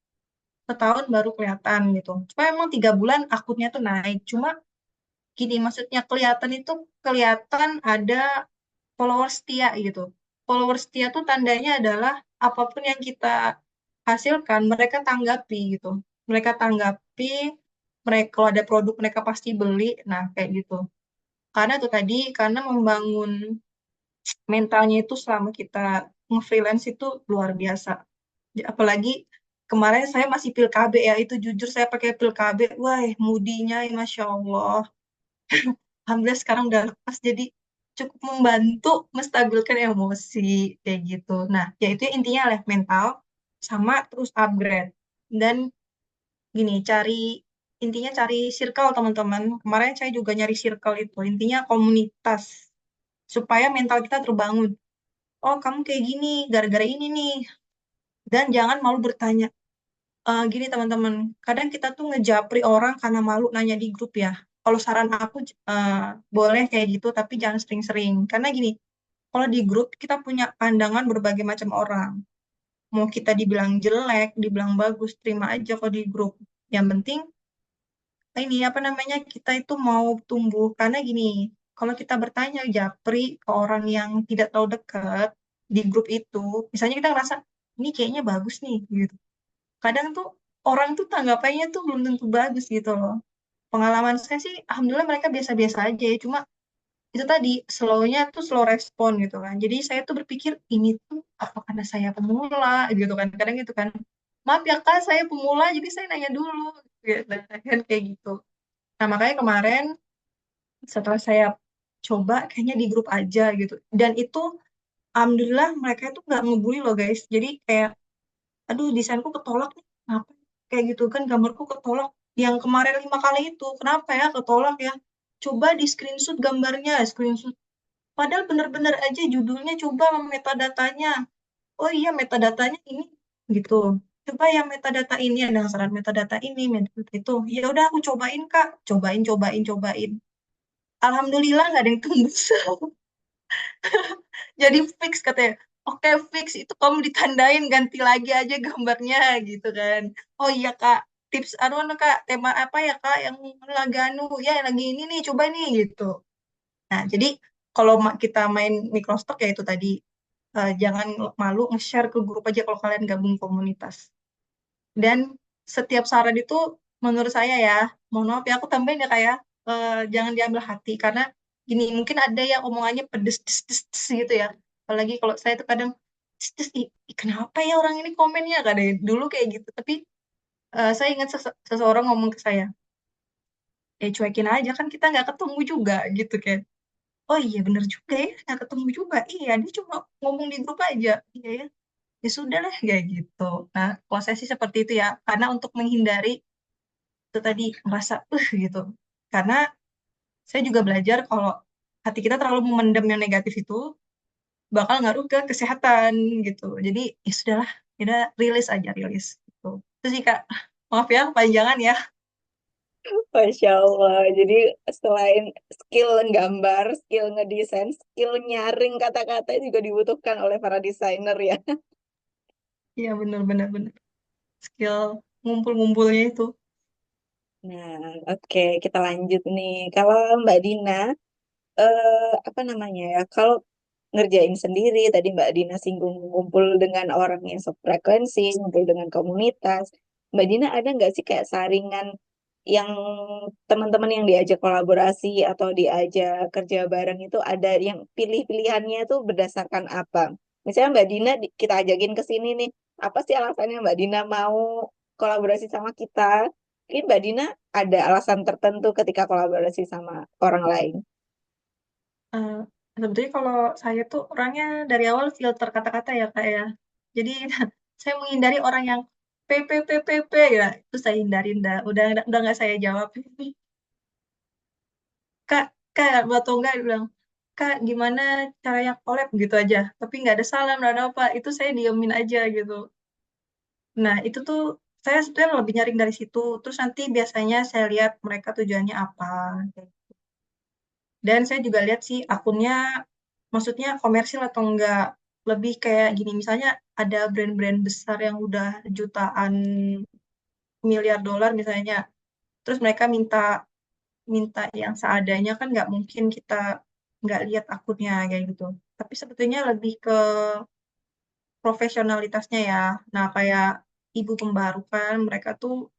setahun baru kelihatan gitu. Cuma emang 3 bulan akunnya tuh naik, cuma gini, maksudnya kelihatan itu kelihatan ada followers setia gitu. Followers setia tuh tandanya adalah apapun yang kita hasilkan, mereka tanggapi gitu. Mereka tanggapi, mereka kalau ada produk mereka pasti beli. Nah, kayak gitu. Karena itu tadi, karena membangun mentalnya itu selama kita nge-freelance itu luar biasa. Apalagi kemarin saya masih pil KB ya, itu jujur saya pakai pil KB, wah, moodinya, Masya Allah. Alhamdulillah sekarang udah lepas, jadi cukup membantu menstabilkan emosi kayak gitu. Nah, ya itu intinya lah mental sama terus upgrade. Dan gini, intinya cari circle teman-teman. Kemarin saya juga nyari circle itu. Intinya komunitas supaya mental kita terbangun. Oh, kamu kayak gini gara-gara ini nih. Dan jangan malu bertanya. Gini teman-teman, kadang kita tuh ngejapri orang karena malu nanya di grup ya. Kalau saran aku boleh kayak gitu, tapi jangan sering-sering. Karena gini, kalau di grup kita punya pandangan berbagai macam orang. Mau kita dibilang jelek, dibilang bagus, terima aja kalau di grup. Yang penting ini apa namanya kita itu mau tumbuh karena gini, kalau kita bertanya japri ke orang yang tidak terlalu dekat di grup itu, misalnya kita ngerasa ini kayaknya bagus nih gitu. Kadang tuh orang tuh tanggapannya tuh belum tentu bagus gitu loh. Pengalaman saya sih, alhamdulillah mereka biasa-biasa aja ya. Cuma itu tadi slow-nya tuh slow respon gitu kan. Jadi saya tuh berpikir ini tuh apa karena saya pemula gitu kan. Kadang gitu kan. Maaf ya kak, saya pemula jadi saya nanya dulu gitu kan kayak gitu. Nah makanya kemarin setelah saya coba kayaknya di grup aja gitu. Dan itu alhamdulillah mereka itu nggak ngebully loh guys. Jadi kayak aduh desainku ketolak nih. Kenapa? Kayak gitu kan gambarku ketolak. Yang kemarin 5 kali itu kenapa ya ketolak ya? Coba di screenshot gambarnya, screenshot. Padahal bener-bener aja judulnya coba sama metadatanya. Oh iya metadatanya ini gitu. Coba yang metadata ini ada saran metadata ini, metadata itu. Ya udah aku cobain Kak. Cobain. Alhamdulillah nggak ada yang tembus. Jadi fix katanya. Oke fix itu kamu ditandain ganti lagi aja gambarnya gitu kan. Oh iya Kak, tips anu Kak, tema apa ya Kak yang lagi anu ya yang lagi ini nih coba nih gitu. Nah, jadi kalau kita main microstock ya itu tadi jangan malu nge-share ke grup aja kalau kalian gabung komunitas. Dan setiap saran itu menurut saya ya, mohon maaf ya aku tambahin ya kayak jangan diambil hati karena gini mungkin ada yang omongannya pedes des, des, des, gitu ya. Apalagi kalau saya tuh kadang des, des, kenapa ya orang ini komennya kadang dulu kayak gitu. Tapi saya ingat seseorang ngomong ke saya, cuekin aja kan kita nggak ketemu juga gitu kan. Oh iya bener juga ya, nggak ketemu juga. Iya, dia cuma ngomong di grup aja. Iya ya, ya sudah lah kayak gitu. Nah, prosesi seperti itu ya, karena untuk menghindari itu tadi merasa gitu. Karena saya juga belajar kalau hati kita terlalu memendam yang negatif itu bakal ngaruh ke kesehatan gitu. Jadi ya sudahlah, kita rilis aja rilis. Gitu. Itu sih Kak, maaf ya panjangan ya. Masya Allah. Jadi selain skill gambar, skill ngedesain, skill nyaring kata-kata juga dibutuhkan oleh para desainer ya. Iya bener bener. Skill ngumpul-ngumpulnya itu. Nah, oke, kita lanjut nih. Kalau Mbak Dina, apa namanya ya? Kalau ngerjain sendiri, tadi Mbak Dina singgung ngumpul dengan orang yang sefrekuensi, ngumpul dengan komunitas. Mbak Dina ada nggak sih kayak saringan yang teman-teman yang diajak kolaborasi atau diajak kerja bareng itu ada yang pilih-pilihannya itu berdasarkan apa? Misalnya Mbak Dina kita ajakin ke sini nih, apa sih alasannya Mbak Dina mau kolaborasi sama kita? Mungkin Mbak Dina ada alasan tertentu ketika kolaborasi sama orang lain. Eh, Sebetulnya kalau saya tuh orangnya dari awal filter kata-kata ya kak ya. Jadi saya menghindari orang yang p ya itu saya hindarin dah. Udah nggak saya jawab. Kak kak atau enggak dia bilang kak gimana caranya collab gitu aja. Tapi nggak ada salam nggak ada apa. Itu saya diemin aja gitu. Nah itu tuh saya sebetulnya lebih nyaring dari situ. Terus nanti biasanya saya lihat mereka tujuannya apa. Dan saya juga lihat sih akunnya, maksudnya komersil atau enggak. Lebih kayak gini, misalnya ada brand-brand besar yang udah jutaan miliar dolar misalnya. Terus mereka minta minta yang seadanya kan nggak mungkin kita nggak lihat akunnya kayak gitu. Tapi sebetulnya lebih ke profesionalitasnya ya. Nah kayak ibu pembaru kan mereka tuh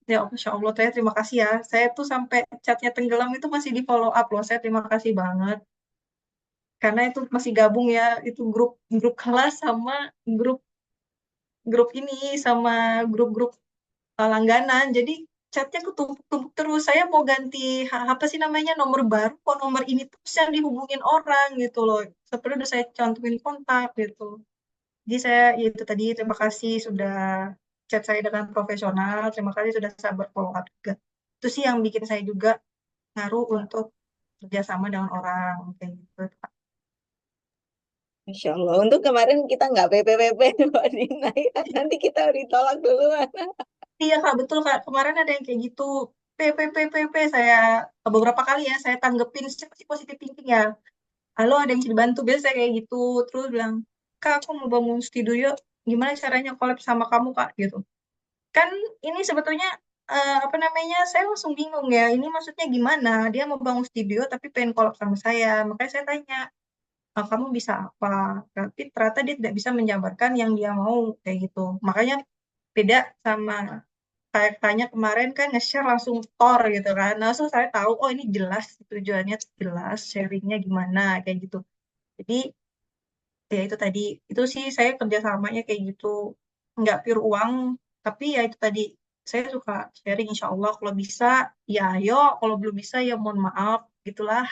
ya Masya Allah saya terima kasih ya. Saya tuh sampai chatnya tenggelam itu masih di follow up loh. Saya terima kasih banget. Karena itu masih gabung ya itu grup grup kelas sama grup grup ini sama grup-grup langganan jadi chatnya ketumpuk-tumpuk terus saya mau ganti apa sih namanya nomor baru kok nomor ini terus yang dihubungin orang gitu loh seperti udah saya cantumin kontak gitu jadi saya ya itu tadi terima kasih sudah chat saya dengan profesional terima kasih sudah sabar follow up juga itu sih yang bikin saya juga ngaruh untuk kerjasama dengan orang kayak gitu. Masya Allah, untuk kemarin kita nggak PPPP Mbak Dina ya. Nanti kita ditolak duluan. Iya Kak, betul Kak. Kemarin ada yang kayak gitu. P saya beberapa kali ya saya tanggepin siapa sih positif thinking ya. halo ada yang bisa dibantu, biasanya kayak gitu. Terus bilang, Kak aku mau bangun studio, gimana caranya collab sama kamu Kak gitu. Kan ini sebetulnya apa namanya, saya langsung bingung ya, ini maksudnya gimana? Dia mau bangun studio tapi pengen collab sama saya. Makanya saya tanya, kamu bisa apa? Tapi ternyata dia tidak bisa menjabarkan yang dia mau kayak gitu. Makanya beda sama kayak tanya kemarin kan nge-share langsung tor gitu kan. Nah, langsung saya tahu, oh ini jelas tujuannya jelas, sharingnya gimana kayak gitu. Jadi ya itu tadi, itu sih saya kerjasamanya kayak gitu. Nggak pure uang, tapi ya itu tadi, saya suka sharing insya Allah. Kalau bisa, ya ayo. Kalau belum bisa, ya mohon maaf. Gitulah.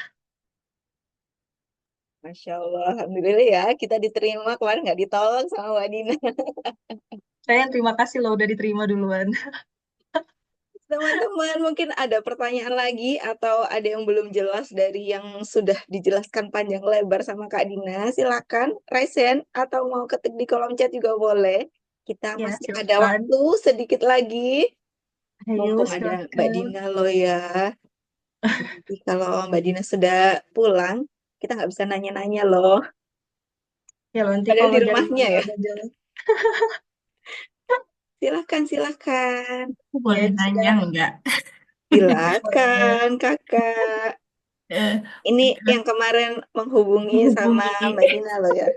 Masya Allah, Alhamdulillah ya, kita diterima kemarin nggak ditolong sama Mbak Dina. Saya yang terima kasih loh udah diterima duluan. Teman-teman, mungkin ada pertanyaan lagi atau ada yang belum jelas dari yang sudah dijelaskan panjang lebar sama Kak Dina. Silakan raise hand atau mau ketik di kolom chat juga boleh. Kita Ya, masih ada silakan. waktu sedikit lagi. Ayo, Mumpung ada Mbak silakan. Dina loh ya. Nanti kalau Mbak Dina sudah pulang, kita nggak bisa nanya-nanya loh. Ya, nanti Padahal kalau di rumahnya jaringannya ya. udah jalan. Silahkan, silahkan. Aku Ya, boleh itu nanya sudah. enggak? Boleh. Silakan, Kakak. Eh, Ini yang kemarin menghubungi sama menghubungi Mbak Dina loh ya.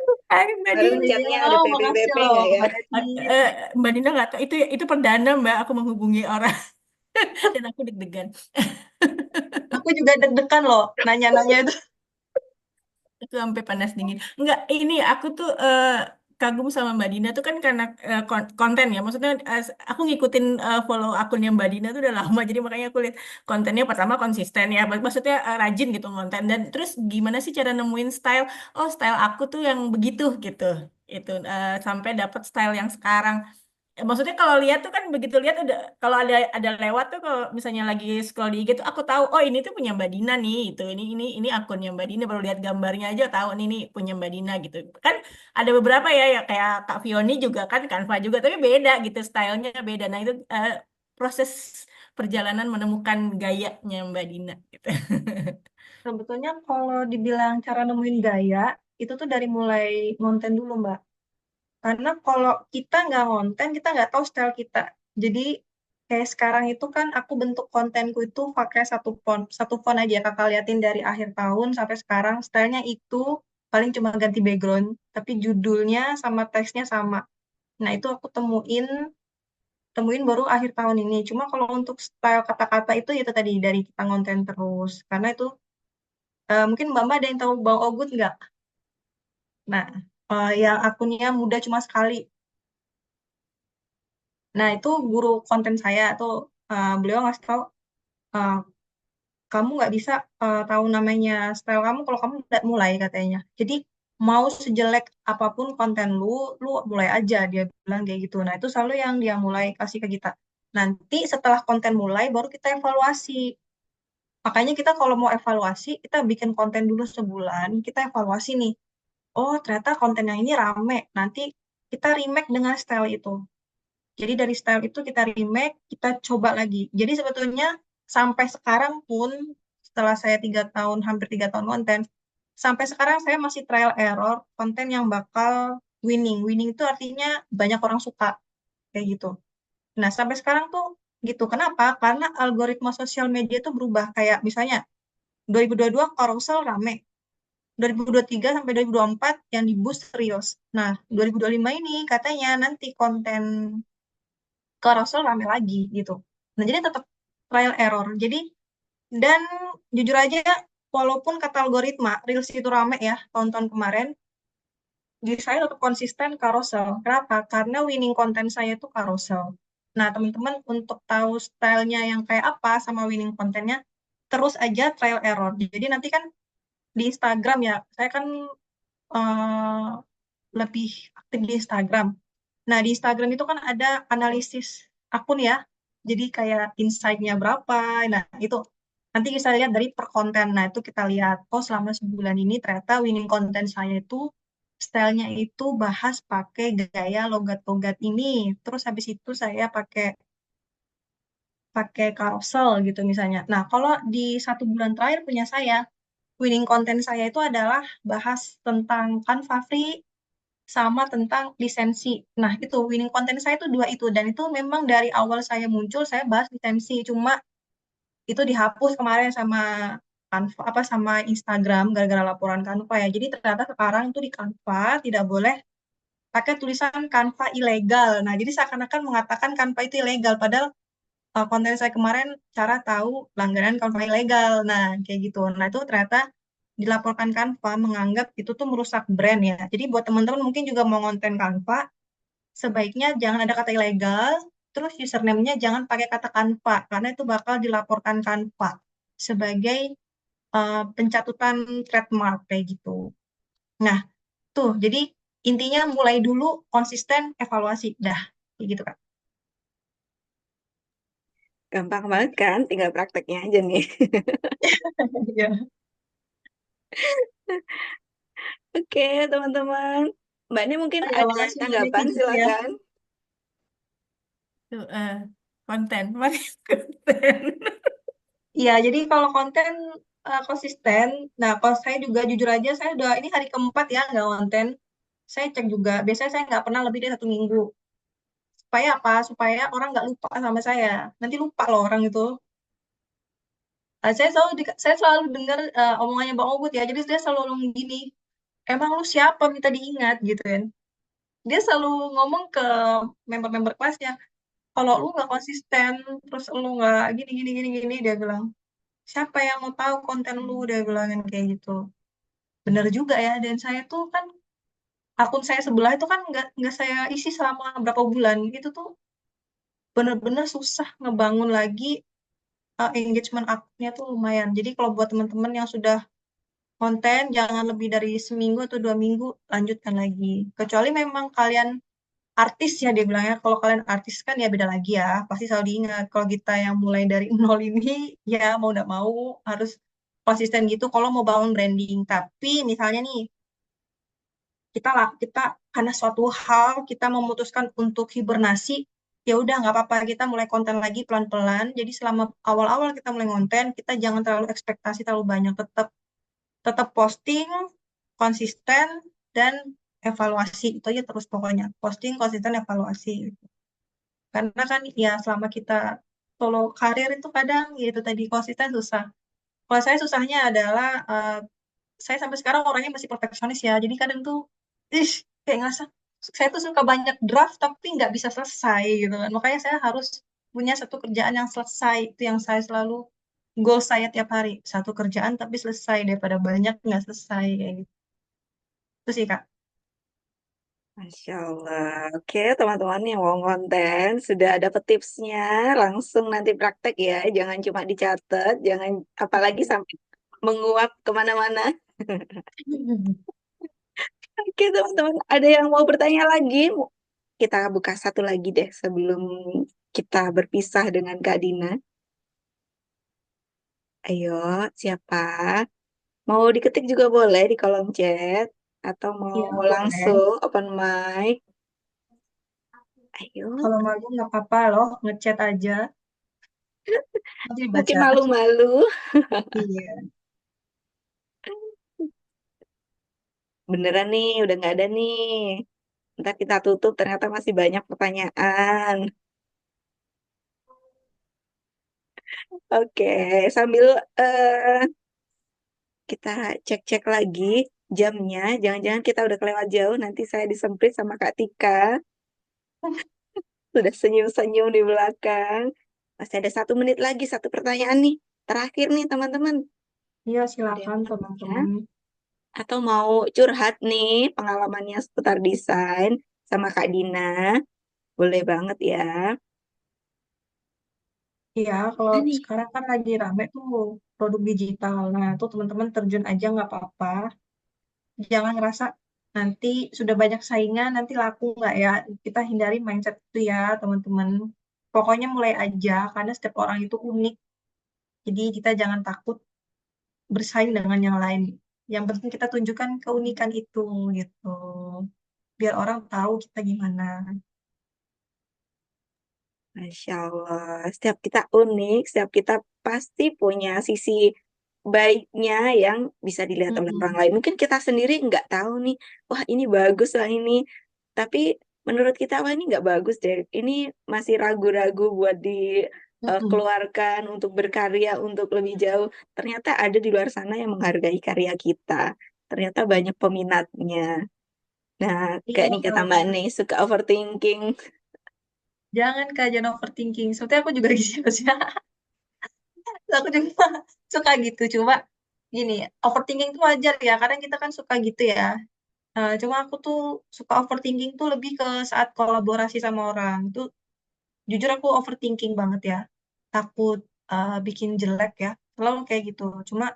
Mbak Kemarin Dina. Iya, chatnya ada makasih PPPP loh nggak ya? Mbak Datin. Eh, Mbak Dina nggak tahu itu perdana Mbak aku menghubungi orang dan aku deg-degan. Aku juga deg-degan loh nanya-nanya itu. Itu sampai panas dingin. Enggak, ini aku tuh kagum sama Mbak Dina tuh kan karena konten ya. Maksudnya aku ngikutin follow akunnya Mbak Dina tuh udah lama. Jadi makanya aku lihat kontennya pertama konsisten ya. Maksudnya rajin gitu konten. Dan terus gimana sih cara nemuin style? Oh, style aku tuh yang begitu gitu. Itu sampai dapet style yang sekarang. Maksudnya kalau lihat tuh kan begitu lihat udah kalau ada lewat tuh kalau misalnya lagi scroll di IG tuh aku tahu oh ini tuh punya Mbak Dina nih itu ini akunnya Mbak Dina baru lihat gambarnya aja tahu nih punya Mbak Dina gitu kan ada beberapa ya kayak Kak Fioni juga kan Canva juga tapi beda gitu stylenya beda nah itu proses perjalanan menemukan gayanya Mbak Dina gitu. Sebetulnya kalau dibilang cara nemuin gaya, itu tuh dari mulai konten dulu, Mbak. Karena kalau kita nggak ngonten, kita nggak tahu style kita. Jadi kayak sekarang itu kan aku bentuk kontenku itu pakai satu font aja. Kakak liatin dari akhir tahun sampai sekarang, stylenya itu paling cuma ganti background, tapi judulnya sama teksnya sama. Nah itu aku temuin baru akhir tahun ini. Cuma kalau untuk style kata-kata itu tadi dari kita ngonten terus. Karena itu mungkin Mbak Mbak ada yang tahu Bang Ogut nggak? Nah, yang akunnya muda cuma sekali. Nah, itu guru konten saya tuh beliau ngasih tahu eh, kamu nggak bisa tahu namanya style kamu kalau kamu nggak mulai katanya. Jadi mau sejelek apapun konten lu mulai aja dia bilang kayak gitu. Nah, itu selalu yang dia mulai kasih ke kita. Nanti setelah konten mulai baru kita evaluasi. Makanya kita kalau mau evaluasi, kita bikin konten dulu sebulan, kita evaluasi nih. Oh, ternyata konten yang ini rame. Nanti kita remake dengan style itu. Jadi dari style itu kita remake, kita coba lagi. Jadi sebetulnya sampai sekarang pun setelah saya 3 tahun, hampir 3 tahun konten, sampai sekarang saya masih trial error konten yang bakal winning. Winning itu artinya banyak orang suka kayak gitu. Nah sampai sekarang tuh gitu. Kenapa? Karena algoritma sosial media itu berubah. Kayak misalnya 2022 carousel rame, 2023 sampai 2024 yang di boost serius. Nah 2025 ini katanya nanti konten carousel rame lagi gitu. Nah, jadi tetap trial error. Jadi, dan jujur aja, walaupun kata algoritma, Reels itu rame ya, tahun-tahun kemarin, di saya tetap konsisten carousel. Kenapa? Karena winning konten saya itu carousel. Nah, teman-teman untuk tahu stylenya yang kayak apa sama winning kontennya, terus aja trial error. Jadi nanti kan di Instagram ya, saya kan eh, lebih aktif di Instagram. Nah, di Instagram itu kan ada analisis akun ya. Jadi kayak insight-nya berapa. Nah, itu nanti bisa lihat dari per konten. Nah, itu kita lihat, oh selama sebulan ini ternyata winning konten saya itu stylenya itu bahas pakai gaya logat-logat ini. Terus habis itu saya pakai pakai carousel gitu misalnya. Nah, kalau di 1 bulan terakhir punya saya, winning content saya itu adalah bahas tentang Canva Free sama tentang lisensi. Nah, itu winning content saya itu dua itu, dan itu memang dari awal saya muncul saya bahas lisensi, cuma itu dihapus kemarin sama Canva apa sama Instagram gara-gara laporan Canva ya. Jadi ternyata sekarang tuh di Canva tidak boleh pakai tulisan Canva ilegal. Nah, jadi seakan-akan mengatakan Canva itu ilegal, padahal konten saya kemarin cara tahu langganan Canva ilegal. Nah, kayak gitu. Nah, itu ternyata dilaporkan Canva menganggap itu tuh merusak brand ya. Jadi buat teman-teman mungkin juga mau konten Canva, sebaiknya jangan ada kata ilegal, terus username-nya jangan pakai kata Canva, karena itu bakal dilaporkan Canva sebagai pencatutan trademark kayak gitu. Nah, tuh, jadi intinya mulai dulu konsisten evaluasi. Dah, kayak gitu, Kak. Gampang banget kan, tinggal prakteknya aja nih. Iya. Oke, teman-teman. Mbak ini mungkin Oh ya, ada makasih Mbak Devi tanggapan, juga ya. silakan. Tuh, konten, pakai konten. Iya, jadi kalau konten konsisten, nah kalau saya juga jujur aja, saya udah ini hari keempat ya nggak konten. Saya cek juga, biasanya saya nggak pernah lebih dari 1 minggu. Supaya apa? Supaya orang nggak lupa sama saya. Nanti lupa loh orang itu. Saya selalu dengar omongannya Bang Ogut ya, jadi dia selalu ngomong gini, emang lu siapa minta diingat gitu kan. Dia selalu ngomong ke member-member kelasnya, kalau lu nggak konsisten, terus lu nggak gini gini gini gini, dia bilang, siapa yang mau tahu konten lu, dia bilangin kayak gitu. Bener juga ya, dan saya tuh kan akun saya sebelah itu kan nggak saya isi selama berapa bulan, itu tuh bener-bener susah ngebangun lagi engagement akunnya tuh lumayan. Jadi kalau buat teman-teman yang sudah konten, jangan lebih dari seminggu atau 2 minggu, lanjutkan lagi. Kecuali memang kalian artis ya, dia bilangnya, kalau kalian artis kan ya beda lagi ya, pasti selalu diingat. Kalau kita yang mulai dari nol ini, ya mau nggak mau harus konsisten gitu kalau mau bangun branding. Tapi misalnya nih, kita karena suatu hal kita memutuskan untuk hibernasi, ya udah nggak apa-apa, kita mulai konten lagi pelan-pelan. Jadi selama awal-awal kita mulai konten, kita jangan terlalu ekspektasi terlalu banyak, tetap tetap posting konsisten dan evaluasi itu aja terus, pokoknya posting konsisten evaluasi. Karena kan ya selama kita solo karir itu kadang ya itu tadi konsisten susah. Kalau saya susahnya adalah saya sampai sekarang orangnya masih perfeksionis ya. Jadi kadang tuh, ih, kayak ngerasa saya tuh suka banyak draft tapi nggak bisa selesai gitu kan. Makanya saya harus punya satu kerjaan yang selesai. Itu yang saya selalu goal saya tiap hari. Satu kerjaan tapi selesai daripada banyak nggak selesai kayak gitu. Itu sih Kak. Masya Allah. Oke, teman-teman yang mau konten, sudah dapat tipsnya, langsung nanti praktek ya. Jangan cuma dicatat, jangan apalagi sampai menguap kemana-mana. Oke, teman-teman, ada yang mau bertanya lagi? Kita buka satu lagi deh sebelum kita berpisah dengan Kak Dina. Ayo, siapa? Mau diketik juga boleh di kolom chat, atau mau Iya, boleh. langsung open mic. Ayo, Kalau malu nggak apa-apa loh, ngechat aja. Nanti mungkin dibaca. malu-malu. Iya. Beneran nih, udah nggak ada nih. Ntar kita tutup, ternyata masih banyak pertanyaan. Oke, sambil eh, kita cek-cek lagi jamnya. Jangan-jangan kita udah kelewat jauh, nanti saya disemprit sama Kak Tika. Sudah senyum-senyum di belakang. Masih ada 1 menit lagi, satu pertanyaan nih. Terakhir nih, teman-teman. Iya, Ada yang silakan mau tanya? teman-teman. Atau mau curhat nih pengalamannya seputar desain sama Kak Dina? Boleh banget ya. Iya, kalau Nah nih, sekarang kan lagi rame tuh produk digital. Nah, tuh teman-teman terjun aja nggak apa-apa. Jangan ngerasa nanti sudah banyak saingan, nanti laku nggak ya. Kita hindari mindset itu ya, teman-teman. Pokoknya mulai aja, karena setiap orang itu unik. Jadi kita jangan takut bersaing dengan yang lain. Yang penting kita tunjukkan keunikan itu gitu. Biar orang tahu kita gimana. Masya Allah. Setiap kita unik, setiap kita pasti punya sisi baiknya yang bisa dilihat oleh orang Mm-mm. lain. Mungkin kita sendiri nggak tahu nih, wah ini bagus lah ini. Tapi menurut kita, wah ini nggak bagus deh. Ini masih ragu-ragu buat Mm-mm. dikeluarkan untuk berkarya, untuk lebih jauh. Ternyata ada di luar sana yang menghargai karya kita. Ternyata banyak peminatnya. Nah, kayak Iya, nih kata Mbak Nih, suka overthinking. jangan Kak, jangan overthinking. Soalnya aku juga gitu sih. Aku juga suka gitu. Cuma gini, overthinking tuh wajar ya. Kadang kita kan suka gitu ya. Cuma aku tuh suka overthinking tuh lebih ke saat kolaborasi sama orang. Tuh jujur aku overthinking banget ya. Takut bikin jelek ya. Selalu kayak gitu. Cuma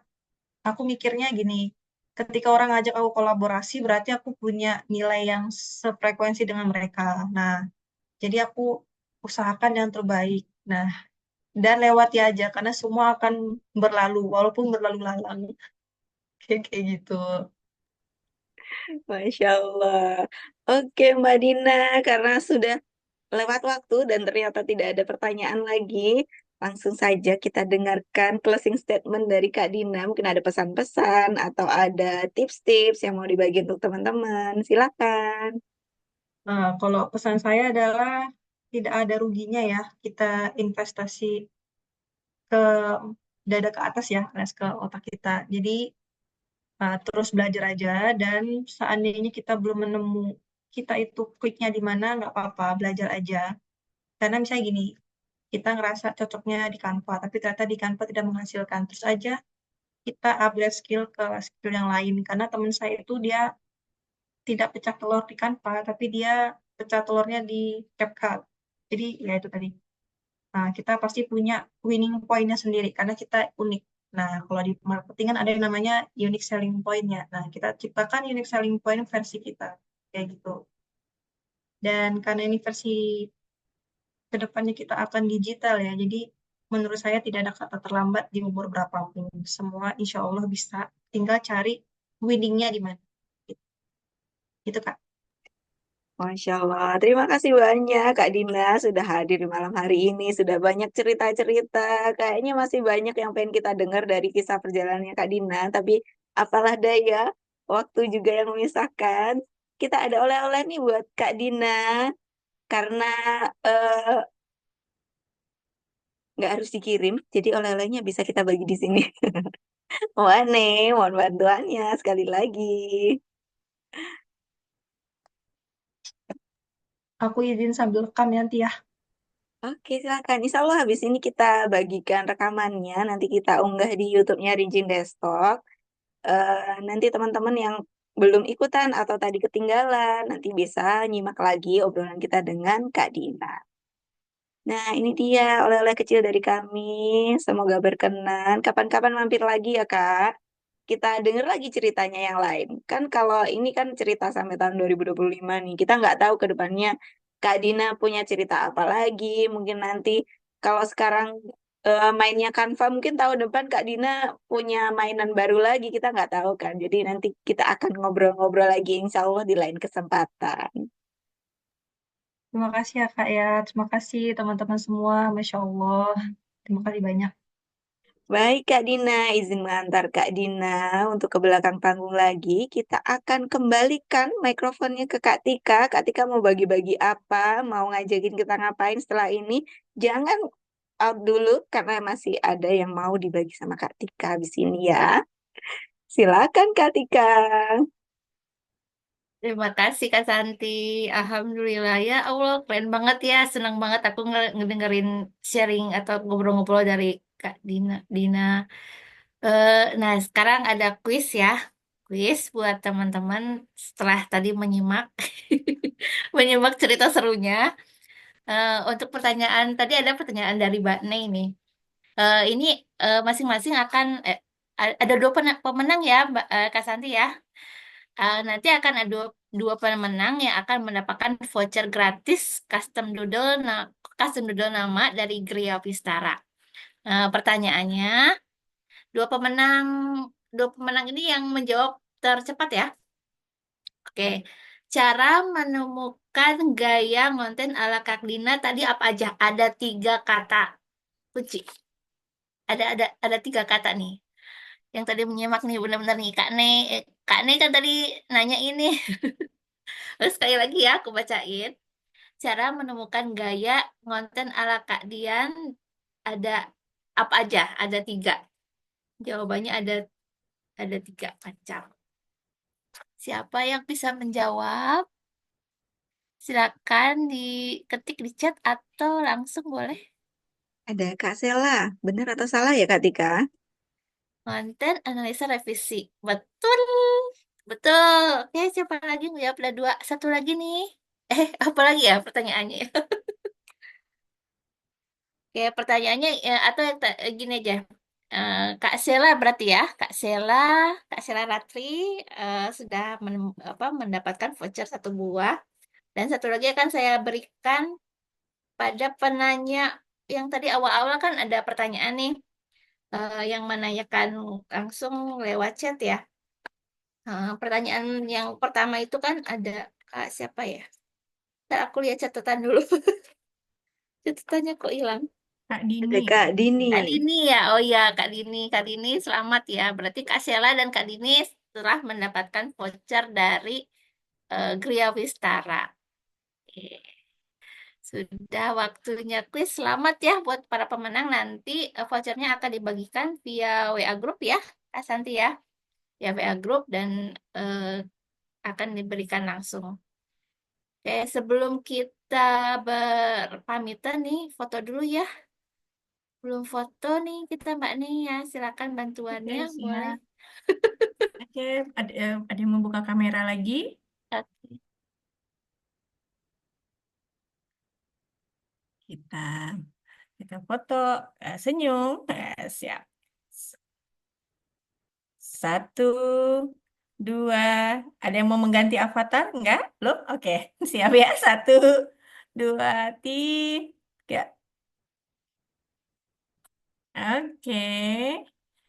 aku mikirnya gini, ketika orang ngajak aku kolaborasi berarti aku punya nilai yang sefrekuensi dengan mereka. Nah, jadi aku usahakan yang terbaik. Nah, dan lewati aja karena semua akan berlalu walaupun berlalu lalang kayak gitu. Masya Allah. Oke, Mbak Dina, karena sudah lewat waktu dan ternyata tidak ada pertanyaan lagi, langsung saja kita dengarkan closing statement dari Kak Dina. Mungkin ada pesan-pesan atau ada tips-tips yang mau dibagi untuk teman-teman. Silakan. Nah, kalau pesan saya adalah tidak ada ruginya ya kita investasi ke dada ke atas ya, alias ke otak kita. Jadi terus belajar aja dan seandainya kita belum menemu kita itu quicknya di mana nggak apa-apa, belajar aja. Karena misalnya gini, kita ngerasa cocoknya di Canva, tapi ternyata di Canva tidak menghasilkan. Terus aja kita upgrade skill ke skill yang lain. Karena teman saya itu dia tidak pecah telur di Canva, tapi dia pecah telurnya di CapCut. Jadi ya itu tadi. Nah, kita pasti punya winning point-nya sendiri karena kita unik. Nah, kalau di marketing kan ada yang namanya unique selling point-nya. Nah, kita ciptakan unique selling point versi kita. Kayak gitu. Dan karena ini versi kedepannya kita akan digital ya, jadi menurut saya tidak ada kata terlambat di umur berapapun. Semua insya Allah bisa. Tinggal cari winningnya di mana. Gitu, Kak. Masya Allah. Terima kasih banyak Kak Dina sudah hadir di malam hari ini. Sudah banyak cerita-cerita. Kayaknya masih banyak yang pengen kita dengar dari kisah perjalanannya Kak Dina. Tapi apalah daya, waktu juga yang memisahkan. Kita ada oleh-oleh nih buat Kak Dina. Karena eh, nggak harus dikirim, jadi oleh-olehnya bisa kita bagi di sini. Wah nih, mohon bantuannya sekali lagi. Aku izin sambil rekam ya, nanti ya. Oke, silakan. Insya Allah habis ini kita bagikan rekamannya. Nanti kita unggah di YouTube-nya Rinjing Desktop. Nanti teman-teman yang belum ikutan atau tadi ketinggalan, nanti bisa nyimak lagi obrolan kita dengan Kak Dina. Nah, ini dia oleh-oleh kecil dari kami. Semoga berkenan. Kapan-kapan mampir lagi ya, Kak. Kita denger lagi ceritanya yang lain. Kan kalau ini kan cerita sampai tahun 2025 nih. Kita nggak tahu ke depannya Kak Dina punya cerita apa lagi. Mungkin nanti kalau sekarang mainnya Canva, mungkin tahun depan Kak Dina punya mainan baru lagi. Kita nggak tahu kan. Jadi nanti kita akan ngobrol-ngobrol lagi insya Allah di lain kesempatan. Terima kasih ya, Kak ya. Terima kasih teman-teman semua. Masya Allah. Terima kasih banyak. Baik Kak Dina, izin mengantar Kak Dina untuk ke belakang panggung lagi. Kita akan kembalikan mikrofonnya ke Kak Tika. Kak Tika mau bagi-bagi apa? Mau ngajakin kita ngapain setelah ini? Jangan out dulu karena masih ada yang mau dibagi sama Kak Tika di sini ya. Silakan Kak Tika. Terima kasih Kak Santi. Alhamdulillah ya Allah keren banget ya. Senang banget aku ngedengerin sharing atau ngobrol-ngobrol dari Kak Dina. Nah sekarang ada kuis ya. Kuis buat teman-teman setelah tadi menyimak menyimak cerita serunya. Untuk pertanyaan tadi ada pertanyaan dari Mbak Nei nih. Ini masing-masing akan ada dua pemenang ya Mbak Kak Santi ya. Nanti akan ada dua pemenang yang akan mendapatkan voucher gratis custom doodle nama dari Gria Vistara. Pertanyaannya, dua pemenang dua pemenang ini yang menjawab tercepat ya. Oke. Cara menemukan gaya ngonten ala Kak Dina tadi apa aja? Ada tiga kata kunci. Ada tiga kata nih. yang tadi menyimak nih benar-benar nih Kak Ne. Kak Ne kan tadi nanya ini. Terus sekali lagi ya aku bacain. Cara menemukan gaya konten ala Kak Dian ada apa aja? Ada tiga. Jawabannya ada tiga macam. Siapa yang bisa menjawab? Silakan diketik di chat atau langsung boleh. Ada Kak Sela, benar atau salah ya Kak Tika? Konten analisa revisi. Betul. Betul. Oke, siapa lagi yang jawab? Ada dua. Satu lagi nih. Apa lagi ya pertanyaannya? Oke, pertanyaannya atau yang gini aja. Kak Sela berarti ya, Kak Sela Ratri sudah mendapatkan voucher satu buah. Dan satu lagi akan saya berikan pada penanya yang tadi awal-awal kan ada pertanyaan nih yang menanyakan langsung lewat chat ya. Pertanyaan yang pertama itu kan ada Kak siapa ya? Ntar aku lihat catatan dulu. Catatannya kok hilang. Kak Ada Dini. Kak Dini. Kak Dini ya, oh ya Kak Dini selamat ya. Berarti Kak Sheila dan Kak Dini telah mendapatkan voucher dari Gria Wistara. Oke. Sudah waktunya kuis. Selamat ya buat para pemenang. Nanti vouchernya akan dibagikan via WA Group ya, Kak Santi ya. Via WA Group dan eh, akan diberikan langsung. Oke, sebelum kita berpamitan nih, foto dulu ya. Belum foto nih kita Mbak Nia. Ya. Silakan bantuannya, Oke, boleh. siap. Oke, ada yang membuka kamera lagi. Oke. Kita kita foto, senyum, siap. Satu, dua. Ada yang mau mengganti avatar? Enggak? Belum? Oke, siap ya. Satu, dua, tiga. Oke.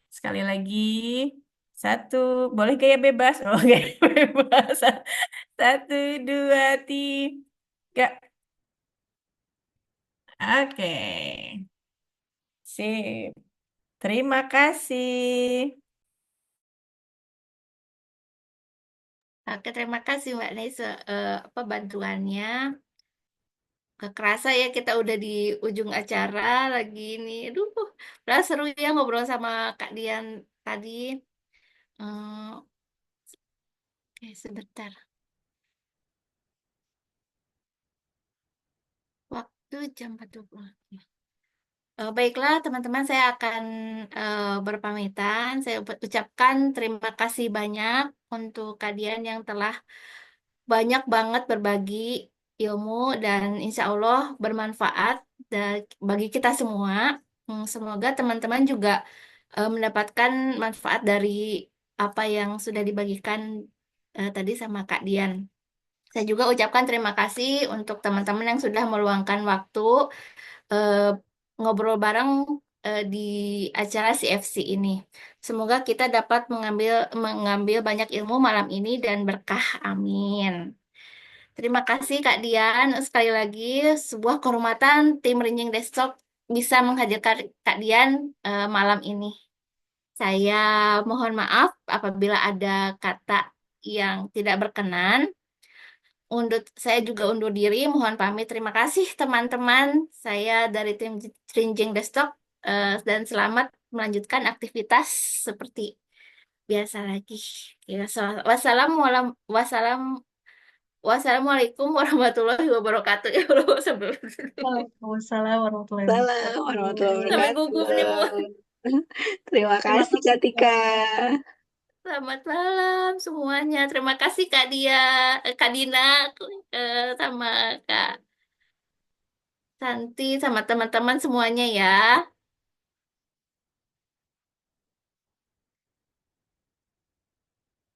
Sekali lagi. Satu, boleh gaya bebas? Oh, gaya bebas. Satu, dua, tiga. Oke. Sip. Terima kasih. Oke, terima kasih Mbak Nia apa bantuannya. Gak kerasa ya kita udah di ujung acara lagi ini. Aduh, udah seru ya ngobrol sama Kak Dian tadi. Oke, sebentar. Waktu jam 4.20. Baiklah, teman-teman, saya akan berpamitan. Saya ucapkan terima kasih banyak untuk kalian yang telah banyak banget berbagi ilmu dan insya Allah bermanfaat bagi kita semua. Semoga teman-teman juga mendapatkan manfaat dari apa yang sudah dibagikan tadi sama Kak Dian. Saya juga ucapkan terima kasih untuk teman-teman yang sudah meluangkan waktu eh, ngobrol bareng di acara CFC ini. Semoga kita dapat mengambil banyak ilmu malam ini dan berkah. Amin. Terima kasih Kak Dian. Sekali lagi, sebuah kehormatan tim Rinjing Desktop bisa menghadirkan Kak Dian malam ini. Saya mohon maaf apabila ada kata yang tidak berkenan. Saya juga undur diri, mohon pamit. Terima kasih teman-teman. Saya dari tim Rinjing Desktop dan selamat melanjutkan aktivitas seperti biasa lagi. Ya, wassalamualaikum warahmatullahi wabarakatuh. Ya Allah, sebelum Waalaikumsalam warahmatullahi Salam warahmatullahi wabarakatuh. sampai gugup nih Bu. wabarakatuh. Terima Terima kasih kasih, Kak Tika. Kak. Selamat malam semuanya. Terima kasih Kak Dina, sama Kak Santi, sama teman-teman semuanya ya.